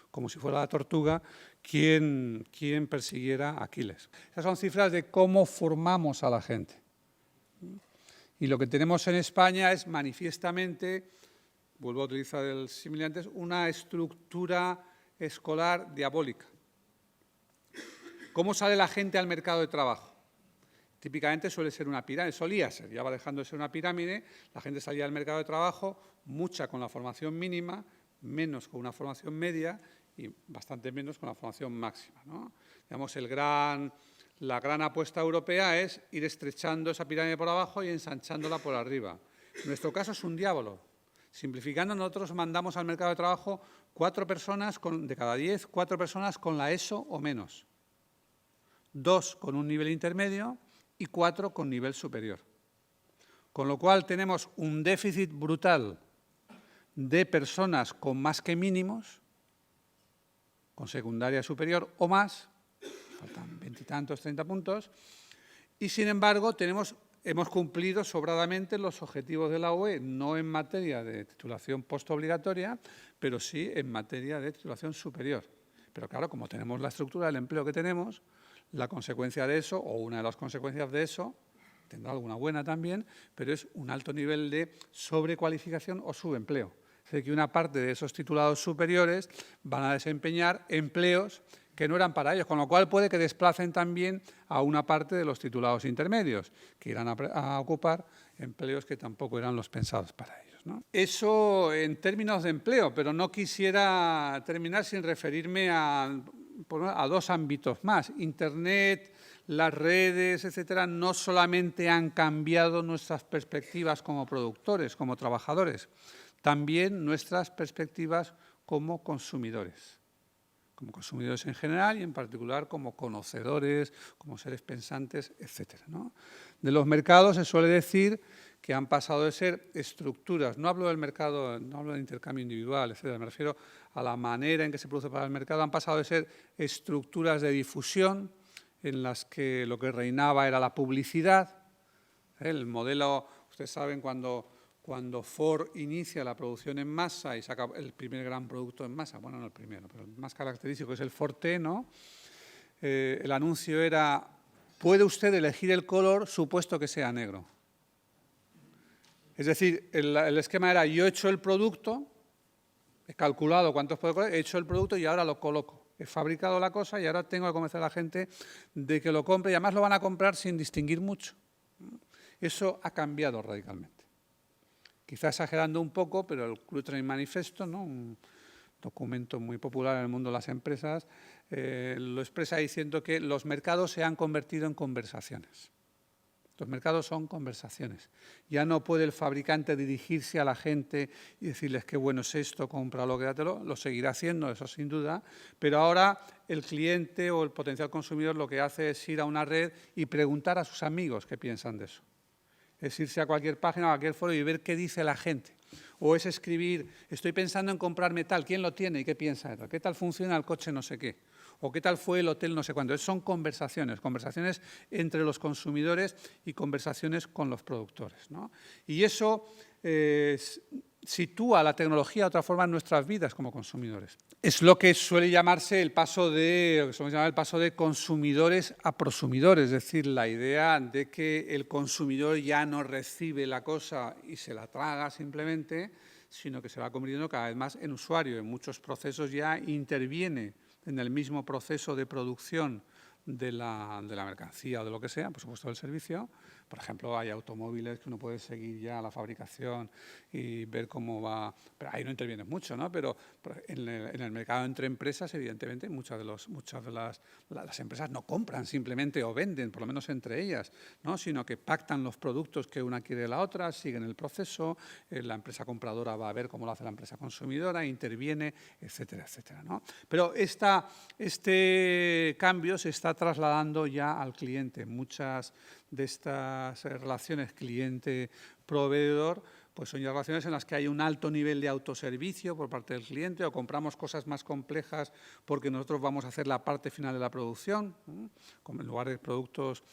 Speaker 2: Como si fuera la tortuga quien persiguiera a Aquiles. Esas son cifras de cómo formamos a la gente. Y lo que tenemos en España es manifiestamente, vuelvo a utilizar el símil antes, una estructura escolar diabólica. ¿Cómo sale la gente al mercado de trabajo? Típicamente suele ser una pirámide, solía ser, ya va dejando de ser una pirámide, la gente salía al mercado de trabajo, mucha con la formación mínima, menos con una formación media y bastante menos con la formación máxima, ¿no? Digamos, la gran apuesta europea es ir estrechando esa pirámide por abajo y ensanchándola por arriba. En nuestro caso es un diablo. Simplificando, nosotros mandamos al mercado de trabajo 4 personas de cada 10, 4 personas con la ESO o menos, 2 con un nivel intermedio y 4 con nivel superior. Con lo cual tenemos un déficit brutal de personas con más que mínimos, con secundaria superior o más, faltan 20 y tantos, 30 puntos, y sin embargo hemos cumplido sobradamente los objetivos de la UE, no en materia de titulación postobligatoria, pero sí en materia de titulación superior. Pero claro, como tenemos la estructura del empleo que tenemos, la consecuencia de eso, o una de las consecuencias de eso, tendrá alguna buena también, pero es un alto nivel de sobrecualificación o subempleo. Es decir, que una parte de esos titulados superiores van a desempeñar empleos que no eran para ellos, con lo cual puede que desplacen también a una parte de los titulados intermedios, que irán a ocupar empleos que tampoco eran los pensados para ellos, ¿no? Eso en términos de empleo, pero no quisiera terminar sin referirme a 2 ámbitos más. Internet, las redes, etcétera, no solamente han cambiado nuestras perspectivas como productores, como trabajadores, también nuestras perspectivas como consumidores en general y en particular como conocedores, como seres pensantes, etcétera, ¿no? De los mercados se suele decir que han pasado de ser estructuras, no hablo del mercado, no hablo de intercambio individual, etcétera, me refiero a la manera en que se produce para el mercado, han pasado de ser estructuras de difusión en las que lo que reinaba era la publicidad. El modelo, ustedes saben, cuando Ford inicia la producción en masa y saca el primer gran producto en masa, bueno, no el primero, pero el más característico es el Ford T, ¿no? El anuncio era, puede usted elegir el color supuesto que sea negro. Es decir, el esquema era, yo he hecho el producto, he calculado cuántos puedo coger, he hecho el producto y ahora lo coloco. He fabricado la cosa y ahora tengo que convencer a la gente de que lo compre y además lo van a comprar sin distinguir mucho. Eso ha cambiado radicalmente. Quizá exagerando un poco, pero el Clutterine Manifesto, ¿no?, un documento muy popular en el mundo de las empresas, lo expresa diciendo que los mercados se han convertido en conversaciones. Los mercados son conversaciones. Ya no puede el fabricante dirigirse a la gente y decirles qué bueno es esto, cómpralo, quédatelo. Lo seguirá haciendo, eso sin duda, pero ahora el cliente o el potencial consumidor lo que hace es ir a una red y preguntar a sus amigos qué piensan de eso. Es irse a cualquier página o a cualquier foro y ver qué dice la gente. O es escribir, estoy pensando en comprarme tal, ¿quién lo tiene y qué piensa de tal? ¿Qué tal funciona el coche no sé qué? O qué tal fue el hotel no sé cuánto. Son conversaciones entre los consumidores y conversaciones con los productores, ¿no? Y eso sitúa la tecnología de otra forma en nuestras vidas como consumidores. Es lo que suele llamarse el paso de consumidores a prosumidores, es decir, la idea de que el consumidor ya no recibe la cosa y se la traga simplemente, sino que se va convirtiendo cada vez más en usuario. En muchos procesos ya interviene en el mismo proceso de producción de la mercancía o de lo que sea, por supuesto del servicio. Por ejemplo, hay automóviles que uno puede seguir ya la fabricación y ver cómo va, pero ahí no interviene mucho, ¿no? Pero en el mercado entre empresas, evidentemente, muchas de las empresas no compran simplemente o venden, por lo menos entre ellas, ¿no?, sino que pactan los productos que una quiere de la otra, siguen el proceso, la empresa compradora va a ver cómo lo hace la empresa consumidora, interviene, etcétera, etcétera, ¿no? Pero este cambio se está trasladando ya al cliente. Muchas de estas relaciones cliente-proveedor pues son ya relaciones en las que hay un alto nivel de autoservicio por parte del cliente o compramos cosas más complejas porque nosotros vamos a hacer la parte final de la producción. En lugar de productos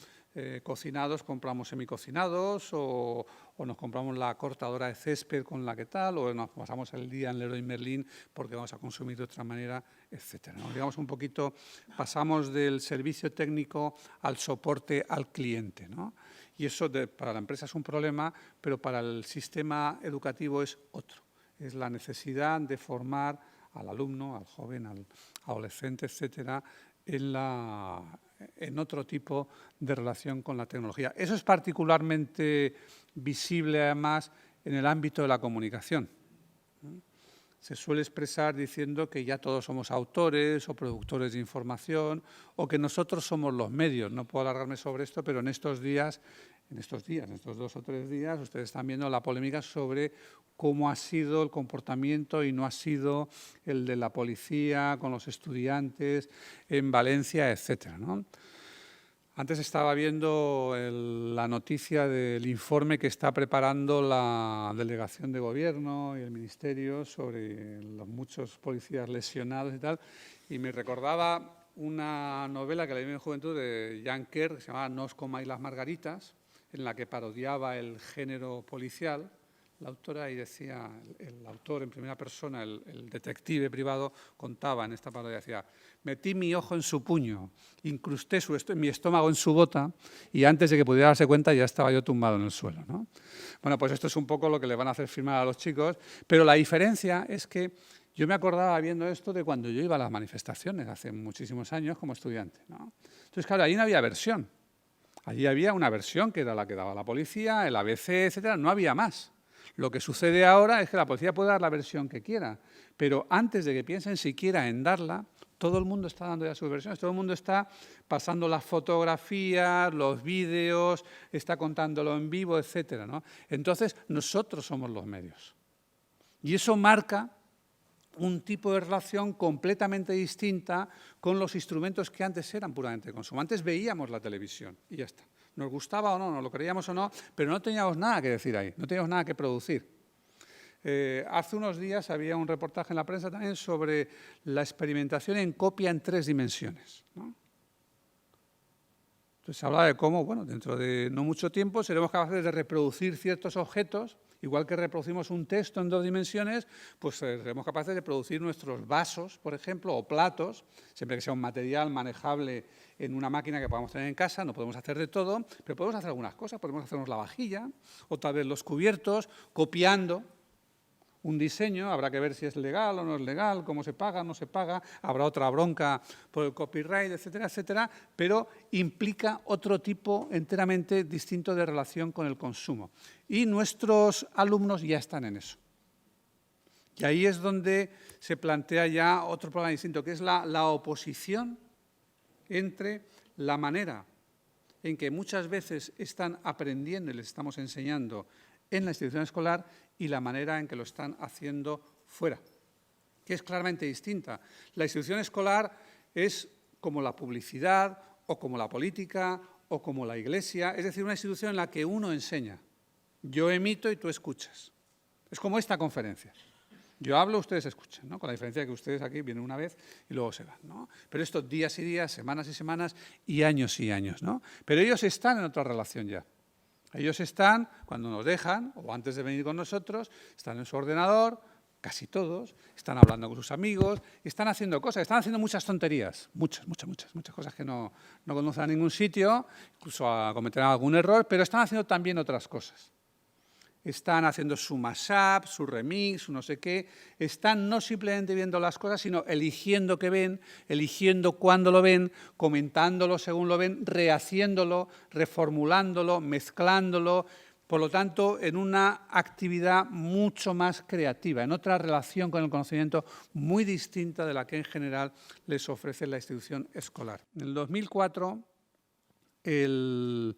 Speaker 2: cocinados, compramos semicocinados o nos compramos la cortadora de césped con la que tal, o nos pasamos el día en Leroy Merlin porque vamos a consumir de otra manera, etcétera, ¿no? Digamos un poquito, pasamos del servicio técnico al soporte al cliente, ¿no? Y eso para la empresa es un problema, pero para el sistema educativo es otro. Es la necesidad de formar al alumno, al joven, al adolescente, etcétera, en otro tipo de relación con la tecnología. Eso es particularmente visible, además, en el ámbito de la comunicación. Se suele expresar diciendo que ya todos somos autores o productores de información o que nosotros somos los medios. No puedo alargarme sobre esto, pero en estos 2 o 3 días, ustedes están viendo la polémica sobre cómo ha sido el comportamiento y no ha sido el de la policía con los estudiantes en Valencia, etcétera, ¿no? Antes estaba viendo la noticia del informe que está preparando la delegación de gobierno y el ministerio sobre los muchos policías lesionados y tal, y me recordaba una novela que leí en juventud de Jan Kerr, que se llamaba No os comáis las margaritas, en la que parodiaba el género policial, la autora, y decía, el autor en primera persona, el detective privado, contaba en esta parodia, decía, metí mi ojo en su puño, incrusté mi estómago en su bota y antes de que pudiera darse cuenta ya estaba yo tumbado en el suelo, ¿no? Bueno, pues esto es un poco lo que le van a hacer firmar a los chicos, pero la diferencia es que yo me acordaba viendo esto de cuando yo iba a las manifestaciones hace muchísimos años como estudiante, ¿no? Entonces, claro, ahí no había versión. Allí había una versión que era la que daba la policía, el ABC, etcétera, no había más. Lo que sucede ahora es que la policía puede dar la versión que quiera, pero antes de que piensen siquiera en darla, todo el mundo está dando ya sus versiones, todo el mundo está pasando las fotografías, los vídeos, está contándolo en vivo, etcétera, ¿no? Entonces, nosotros somos los medios. Y eso marca un tipo de relación completamente distinta con los instrumentos que antes eran puramente de consumo. Antes veíamos la televisión y ya está. Nos gustaba o no, nos lo creíamos o no, pero no teníamos nada que decir ahí, no teníamos nada que producir. Hace unos días había un reportaje en la prensa también sobre la experimentación en copia en 3 dimensiones, ¿no? Entonces se hablaba de cómo, bueno, dentro de no mucho tiempo seremos capaces de reproducir ciertos objetos, igual que reproducimos un texto en 2 dimensiones, pues seremos capaces de producir nuestros vasos, por ejemplo, o platos, siempre que sea un material manejable en una máquina que podamos tener en casa. No podemos hacer de todo, pero podemos hacer algunas cosas. Podemos hacernos la vajilla, o tal vez los cubiertos, copiando un diseño. Habrá que ver si es legal o no es legal, cómo se paga, no se paga, habrá otra bronca por el copyright, etcétera, etcétera, pero implica otro tipo enteramente distinto de relación con el consumo. Y nuestros alumnos ya están en eso. Y ahí es donde se plantea ya otro problema distinto, que es la oposición entre la manera en que muchas veces están aprendiendo y les estamos enseñando en la institución escolar y la manera en que lo están haciendo fuera, que es claramente distinta. La institución escolar es como la publicidad o como la política o como la iglesia, es decir, una institución en la que uno enseña. Yo emito y tú escuchas. Es como esta conferencia. Yo hablo, ustedes escuchan, ¿no? Con la diferencia de que ustedes aquí vienen una vez y luego se van, ¿no? Pero estos días y días, semanas y semanas y años, ¿no? Pero ellos están en otra relación ya. Ellos están, cuando nos dejan, o antes de venir con nosotros, están en su ordenador, casi todos, están hablando con sus amigos, están haciendo cosas, están haciendo muchas tonterías, muchas cosas que no conducen a ningún sitio, incluso cometerán algún error, pero están haciendo también otras cosas. Están haciendo su mashup, su remix, su no sé qué. Están no simplemente viendo las cosas, sino eligiendo qué ven, eligiendo cuándo lo ven, comentándolo según lo ven, rehaciéndolo, reformulándolo, mezclándolo. Por lo tanto, en una actividad mucho más creativa, en otra relación con el conocimiento muy distinta de la que en general les ofrece la institución escolar. En el 2004, el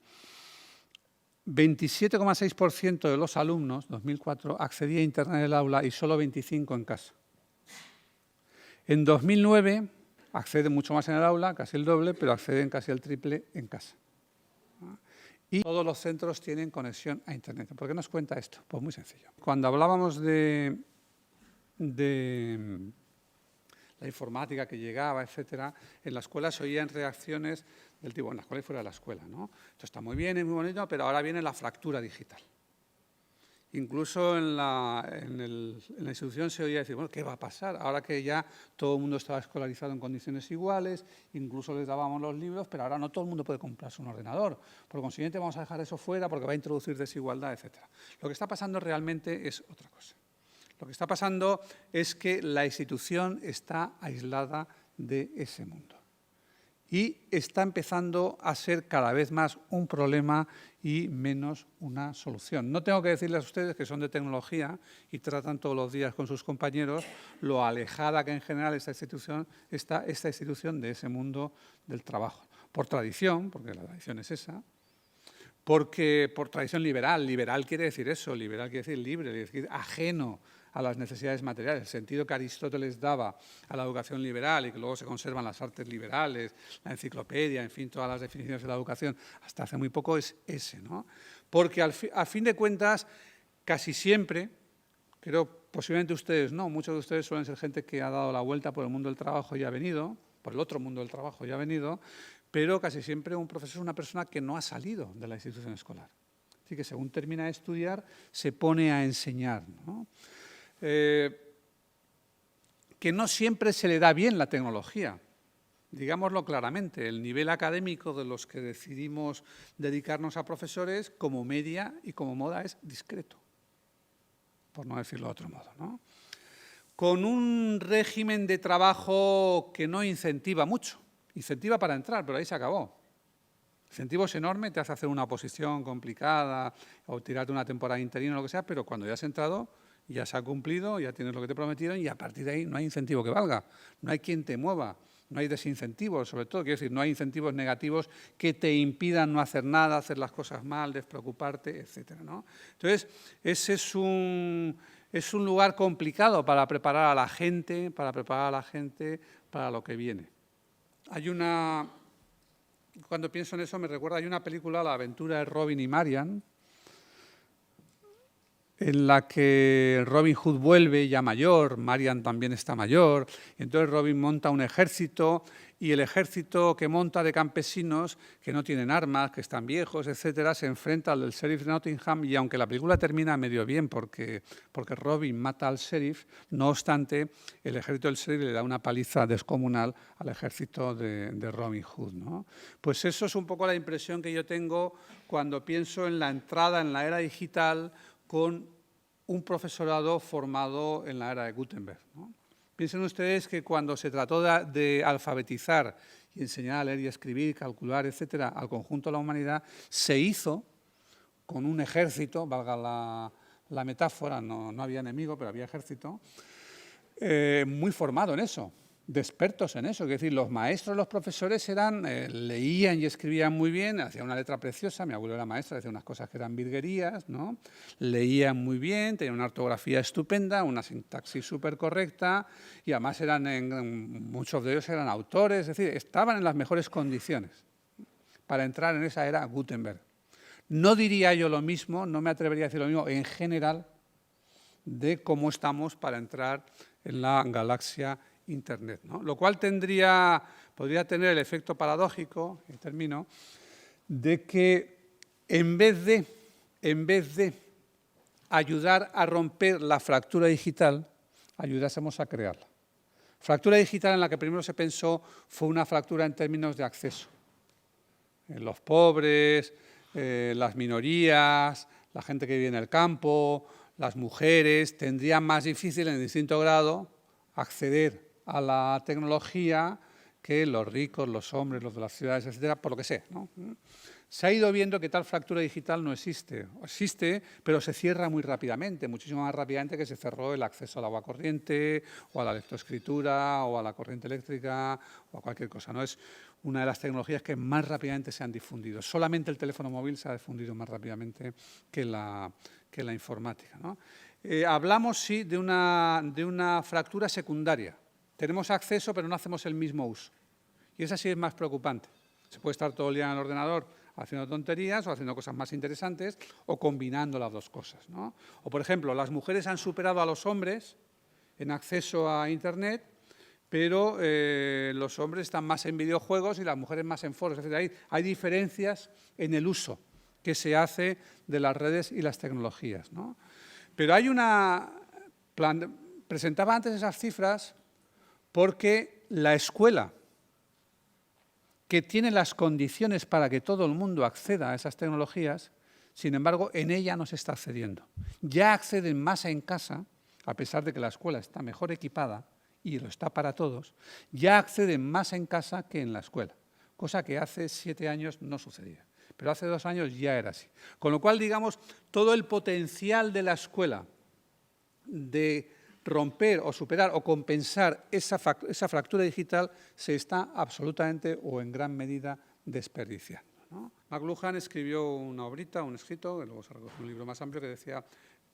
Speaker 2: 27,6% de los alumnos, 2004, accedía a Internet en el aula y solo 25% en casa. En 2009 acceden mucho más en el aula, casi el doble, pero acceden casi el triple en casa. Y todos los centros tienen conexión a Internet. ¿Por qué nos cuenta esto? Pues muy sencillo. Cuando hablábamos de la informática que llegaba, etcétera, en la escuela se oían reacciones del tipo, en la escuela y fuera de la escuela, ¿no? Esto está muy bien, es muy bonito, pero ahora viene la fractura digital. Incluso en la institución se oía decir, bueno, ¿qué va a pasar? Ahora que ya todo el mundo estaba escolarizado en condiciones iguales, incluso les dábamos los libros, pero ahora no todo el mundo puede comprarse un ordenador. Por consiguiente, vamos a dejar eso fuera porque va a introducir desigualdad, etcétera. Lo que está pasando realmente es otra cosa. Lo que está pasando es que la institución está aislada de ese mundo. Y está empezando a ser cada vez más un problema y menos una solución. No tengo que decirles a ustedes que son de tecnología y tratan todos los días con sus compañeros lo alejada que en general está esta institución de ese mundo del trabajo. Por tradición, porque la tradición es esa, porque por tradición liberal. Liberal quiere decir eso, liberal quiere decir libre, quiere decir ajeno a las necesidades materiales, el sentido que Aristóteles daba a la educación liberal y que luego se conservan las artes liberales, la enciclopedia, en fin, todas las definiciones de la educación, hasta hace muy poco es ese, ¿no? Porque a fin de cuentas, casi siempre, creo posiblemente ustedes no, muchos de ustedes suelen ser gente que ha dado la vuelta por el mundo del trabajo y ha venido, por el otro mundo del trabajo y ha venido, pero casi siempre un profesor es una persona que no ha salido de la institución escolar. Así que según termina de estudiar, se pone a enseñar, ¿no? Que no siempre se le da bien la tecnología. Digámoslo claramente, el nivel académico de los que decidimos dedicarnos a profesores, como media y como moda, es discreto, por no decirlo de otro modo, ¿no? Con un régimen de trabajo que no incentiva mucho. Incentiva para entrar, pero ahí se acabó. El incentivo es enorme, te hace hacer una oposición complicada o tirarte una temporada interina o lo que sea, pero cuando ya has entrado, ya se ha cumplido, ya tienes lo que te prometieron y a partir de ahí no hay incentivo que valga, no hay quien te mueva, no hay desincentivos, sobre todo, quiero decir, no hay incentivos negativos que te impidan no hacer nada, hacer las cosas mal, despreocuparte, etcétera, ¿no? Entonces, ese es un es un lugar complicado para preparar a la gente, para lo que viene. Cuando pienso en eso me recuerda, hay una película, La aventura de Robin y Marian, en la que Robin Hood vuelve ya mayor, Marian también está mayor, y entonces Robin monta un ejército, y el ejército que monta de campesinos, que no tienen armas, que están viejos, etcétera, se enfrenta al del sheriff de Nottingham, y aunque la película termina medio bien porque Robin mata al sheriff, no obstante, el ejército del sheriff le da una paliza descomunal al ejército de Robin Hood, ¿no? Pues eso es un poco la impresión que yo tengo cuando pienso en la entrada en la era digital con un profesorado formado en la era de Gutenberg, ¿no? Piensen ustedes que cuando se trató de alfabetizar y enseñar a leer y escribir, calcular, etcétera, al conjunto de la humanidad, se hizo con un ejército, valga la metáfora, no había enemigo, pero había ejército, muy formado en eso, de expertos en eso. Es decir, los maestros, los profesores leían y escribían muy bien, hacían una letra preciosa, mi abuelo era maestro, decía unas cosas que eran virguerías, ¿no? Leían muy bien, tenían una ortografía estupenda, una sintaxis súper correcta, y además muchos de ellos eran autores, es decir, estaban en las mejores condiciones para entrar en esa era Gutenberg. No diría yo lo mismo, no me atrevería a decir lo mismo en general de cómo estamos para entrar en la galaxia Internet, ¿no? Lo cual podría tener el efecto paradójico, y termino, de que en vez de ayudar a romper la fractura digital, ayudásemos a crearla. Fractura digital en la que primero se pensó fue una fractura en términos de acceso. Los pobres, las minorías, la gente que vive en el campo, las mujeres, tendrían más difícil en distinto grado acceder a la tecnología que los ricos, los hombres, los de las ciudades, etcétera, por lo que sea, ¿no? Se ha ido viendo que tal fractura digital no existe. Existe, pero se cierra muy rápidamente, muchísimo más rápidamente que se cerró el acceso al agua corriente, o a la lectoescritura, o a la corriente eléctrica, o a cualquier cosa, ¿no? Es una de las tecnologías que más rápidamente se han difundido. Solamente el teléfono móvil se ha difundido más rápidamente que la informática, ¿no? Hablamos, sí, de una fractura secundaria. Tenemos acceso, pero no hacemos el mismo uso. Y esa sí es más preocupante. Se puede estar todo el día en el ordenador haciendo tonterías o haciendo cosas más interesantes o combinando las dos cosas, ¿no? O, por ejemplo, las mujeres han superado a los hombres en acceso a Internet, pero los hombres están más en videojuegos y las mujeres más en foros. Es decir, hay diferencias en el uso que se hace de las redes y las tecnologías, ¿no? Pero hay presentaba antes esas cifras porque la escuela, que tiene las condiciones para que todo el mundo acceda a esas tecnologías, sin embargo, en ella no se está accediendo. Ya acceden más en casa, a pesar de que la escuela está mejor equipada y lo está para todos, ya acceden más en casa que en la escuela, cosa que hace 7 años no sucedía. Pero hace 2 años ya era así. Con lo cual, digamos, todo el potencial de la escuela de romper o superar o compensar esa fractura digital se está absolutamente o en gran medida desperdiciando, ¿no? McLuhan escribió una obrita, un escrito, luego se recogió un libro más amplio que decía,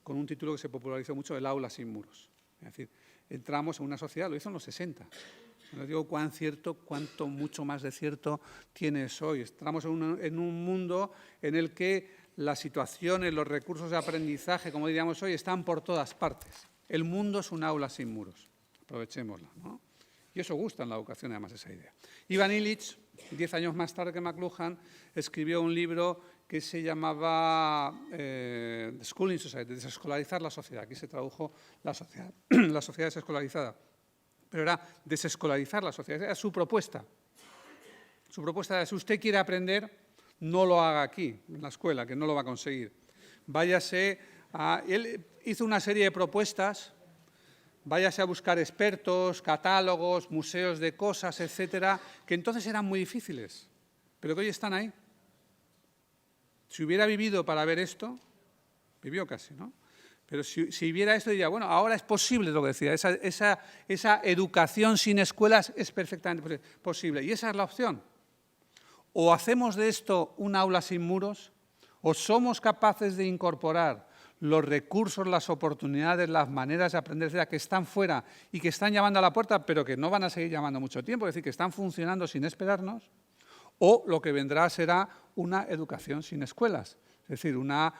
Speaker 2: con un título que se popularizó mucho, El aula sin muros. Es decir, entramos en una sociedad, lo hizo en los 60. No digo cuán cierto, cuánto mucho más de cierto tiene eso hoy. Estamos en un mundo en el que las situaciones, los recursos de aprendizaje, como diríamos hoy, están por todas partes. El mundo es un aula sin muros. Aprovechémosla, ¿no? Y eso gusta en la educación, además, esa idea. Ivan Illich, 10 años más tarde que McLuhan, escribió un libro que se llamaba The Schooling Society, desescolarizar la sociedad. Aquí se tradujo la sociedad desescolarizada. Pero era desescolarizar la sociedad. Era su propuesta. Su propuesta era, si usted quiere aprender, no lo haga aquí, en la escuela, que no lo va a conseguir. Váyase a... Él hizo una serie de propuestas, váyase a buscar expertos, catálogos, museos de cosas, etcétera, que entonces eran muy difíciles, pero que hoy están ahí. Si hubiera vivido para ver esto, vivió casi, ¿no? Pero si viera esto, diría, bueno, ahora es posible lo que decía, esa educación sin escuelas es perfectamente posible. Y esa es la opción. O hacemos de esto un aula sin muros, o somos capaces de incorporar los recursos, las oportunidades, las maneras de aprender, etcétera, que están fuera y que están llamando a la puerta, pero que no van a seguir llamando mucho tiempo, es decir, que están funcionando sin esperarnos, o lo que vendrá será una educación sin escuelas, es decir, una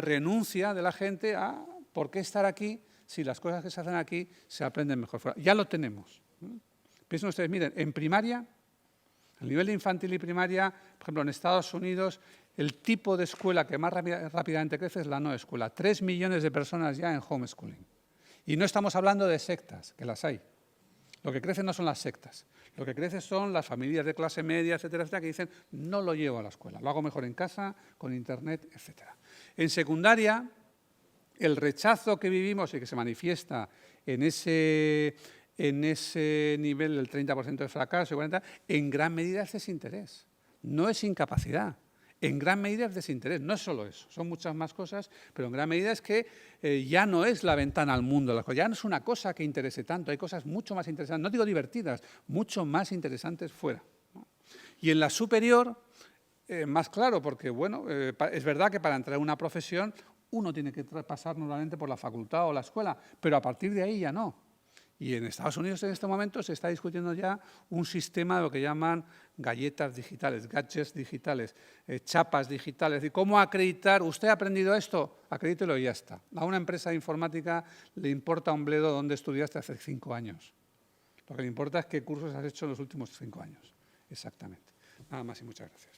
Speaker 2: renuncia de la gente a por qué estar aquí si las cosas que se hacen aquí se aprenden mejor fuera. Ya lo tenemos. Piensen ustedes, miren, en primaria, a nivel de infantil y primaria, por ejemplo, en Estados Unidos, el tipo de escuela que más rápidamente crece es la no escuela. 3 millones de personas ya en homeschooling. Y no estamos hablando de sectas, que las hay. Lo que crece no son las sectas. Lo que crece son las familias de clase media, etcétera, etcétera, que dicen, no lo llevo a la escuela, lo hago mejor en casa, con internet, etcétera. En secundaria, el rechazo que vivimos y que se manifiesta en ese nivel del 30% de fracaso, en gran medida es desinterés, no es incapacidad. En gran medida es desinterés, no es solo eso, son muchas más cosas, pero en gran medida es que ya no es la ventana al mundo, ya no es una cosa que interese tanto, hay cosas mucho más interesantes, no digo divertidas, mucho más interesantes fuera, ¿no? Y en la superior, más claro, porque bueno, es verdad que para entrar en una profesión uno tiene que pasar normalmente por la facultad o la escuela, pero a partir de ahí ya no. Y en Estados Unidos en este momento se está discutiendo ya un sistema de lo que llaman galletas digitales, gadgets digitales, chapas digitales. ¿Y cómo acreditar? ¿Usted ha aprendido esto? Acredítelo y ya está. A una empresa de informática le importa un bledo dónde estudiaste hace 5 años. Lo que le importa es qué cursos has hecho en los últimos 5 años. Exactamente. Nada más y muchas gracias.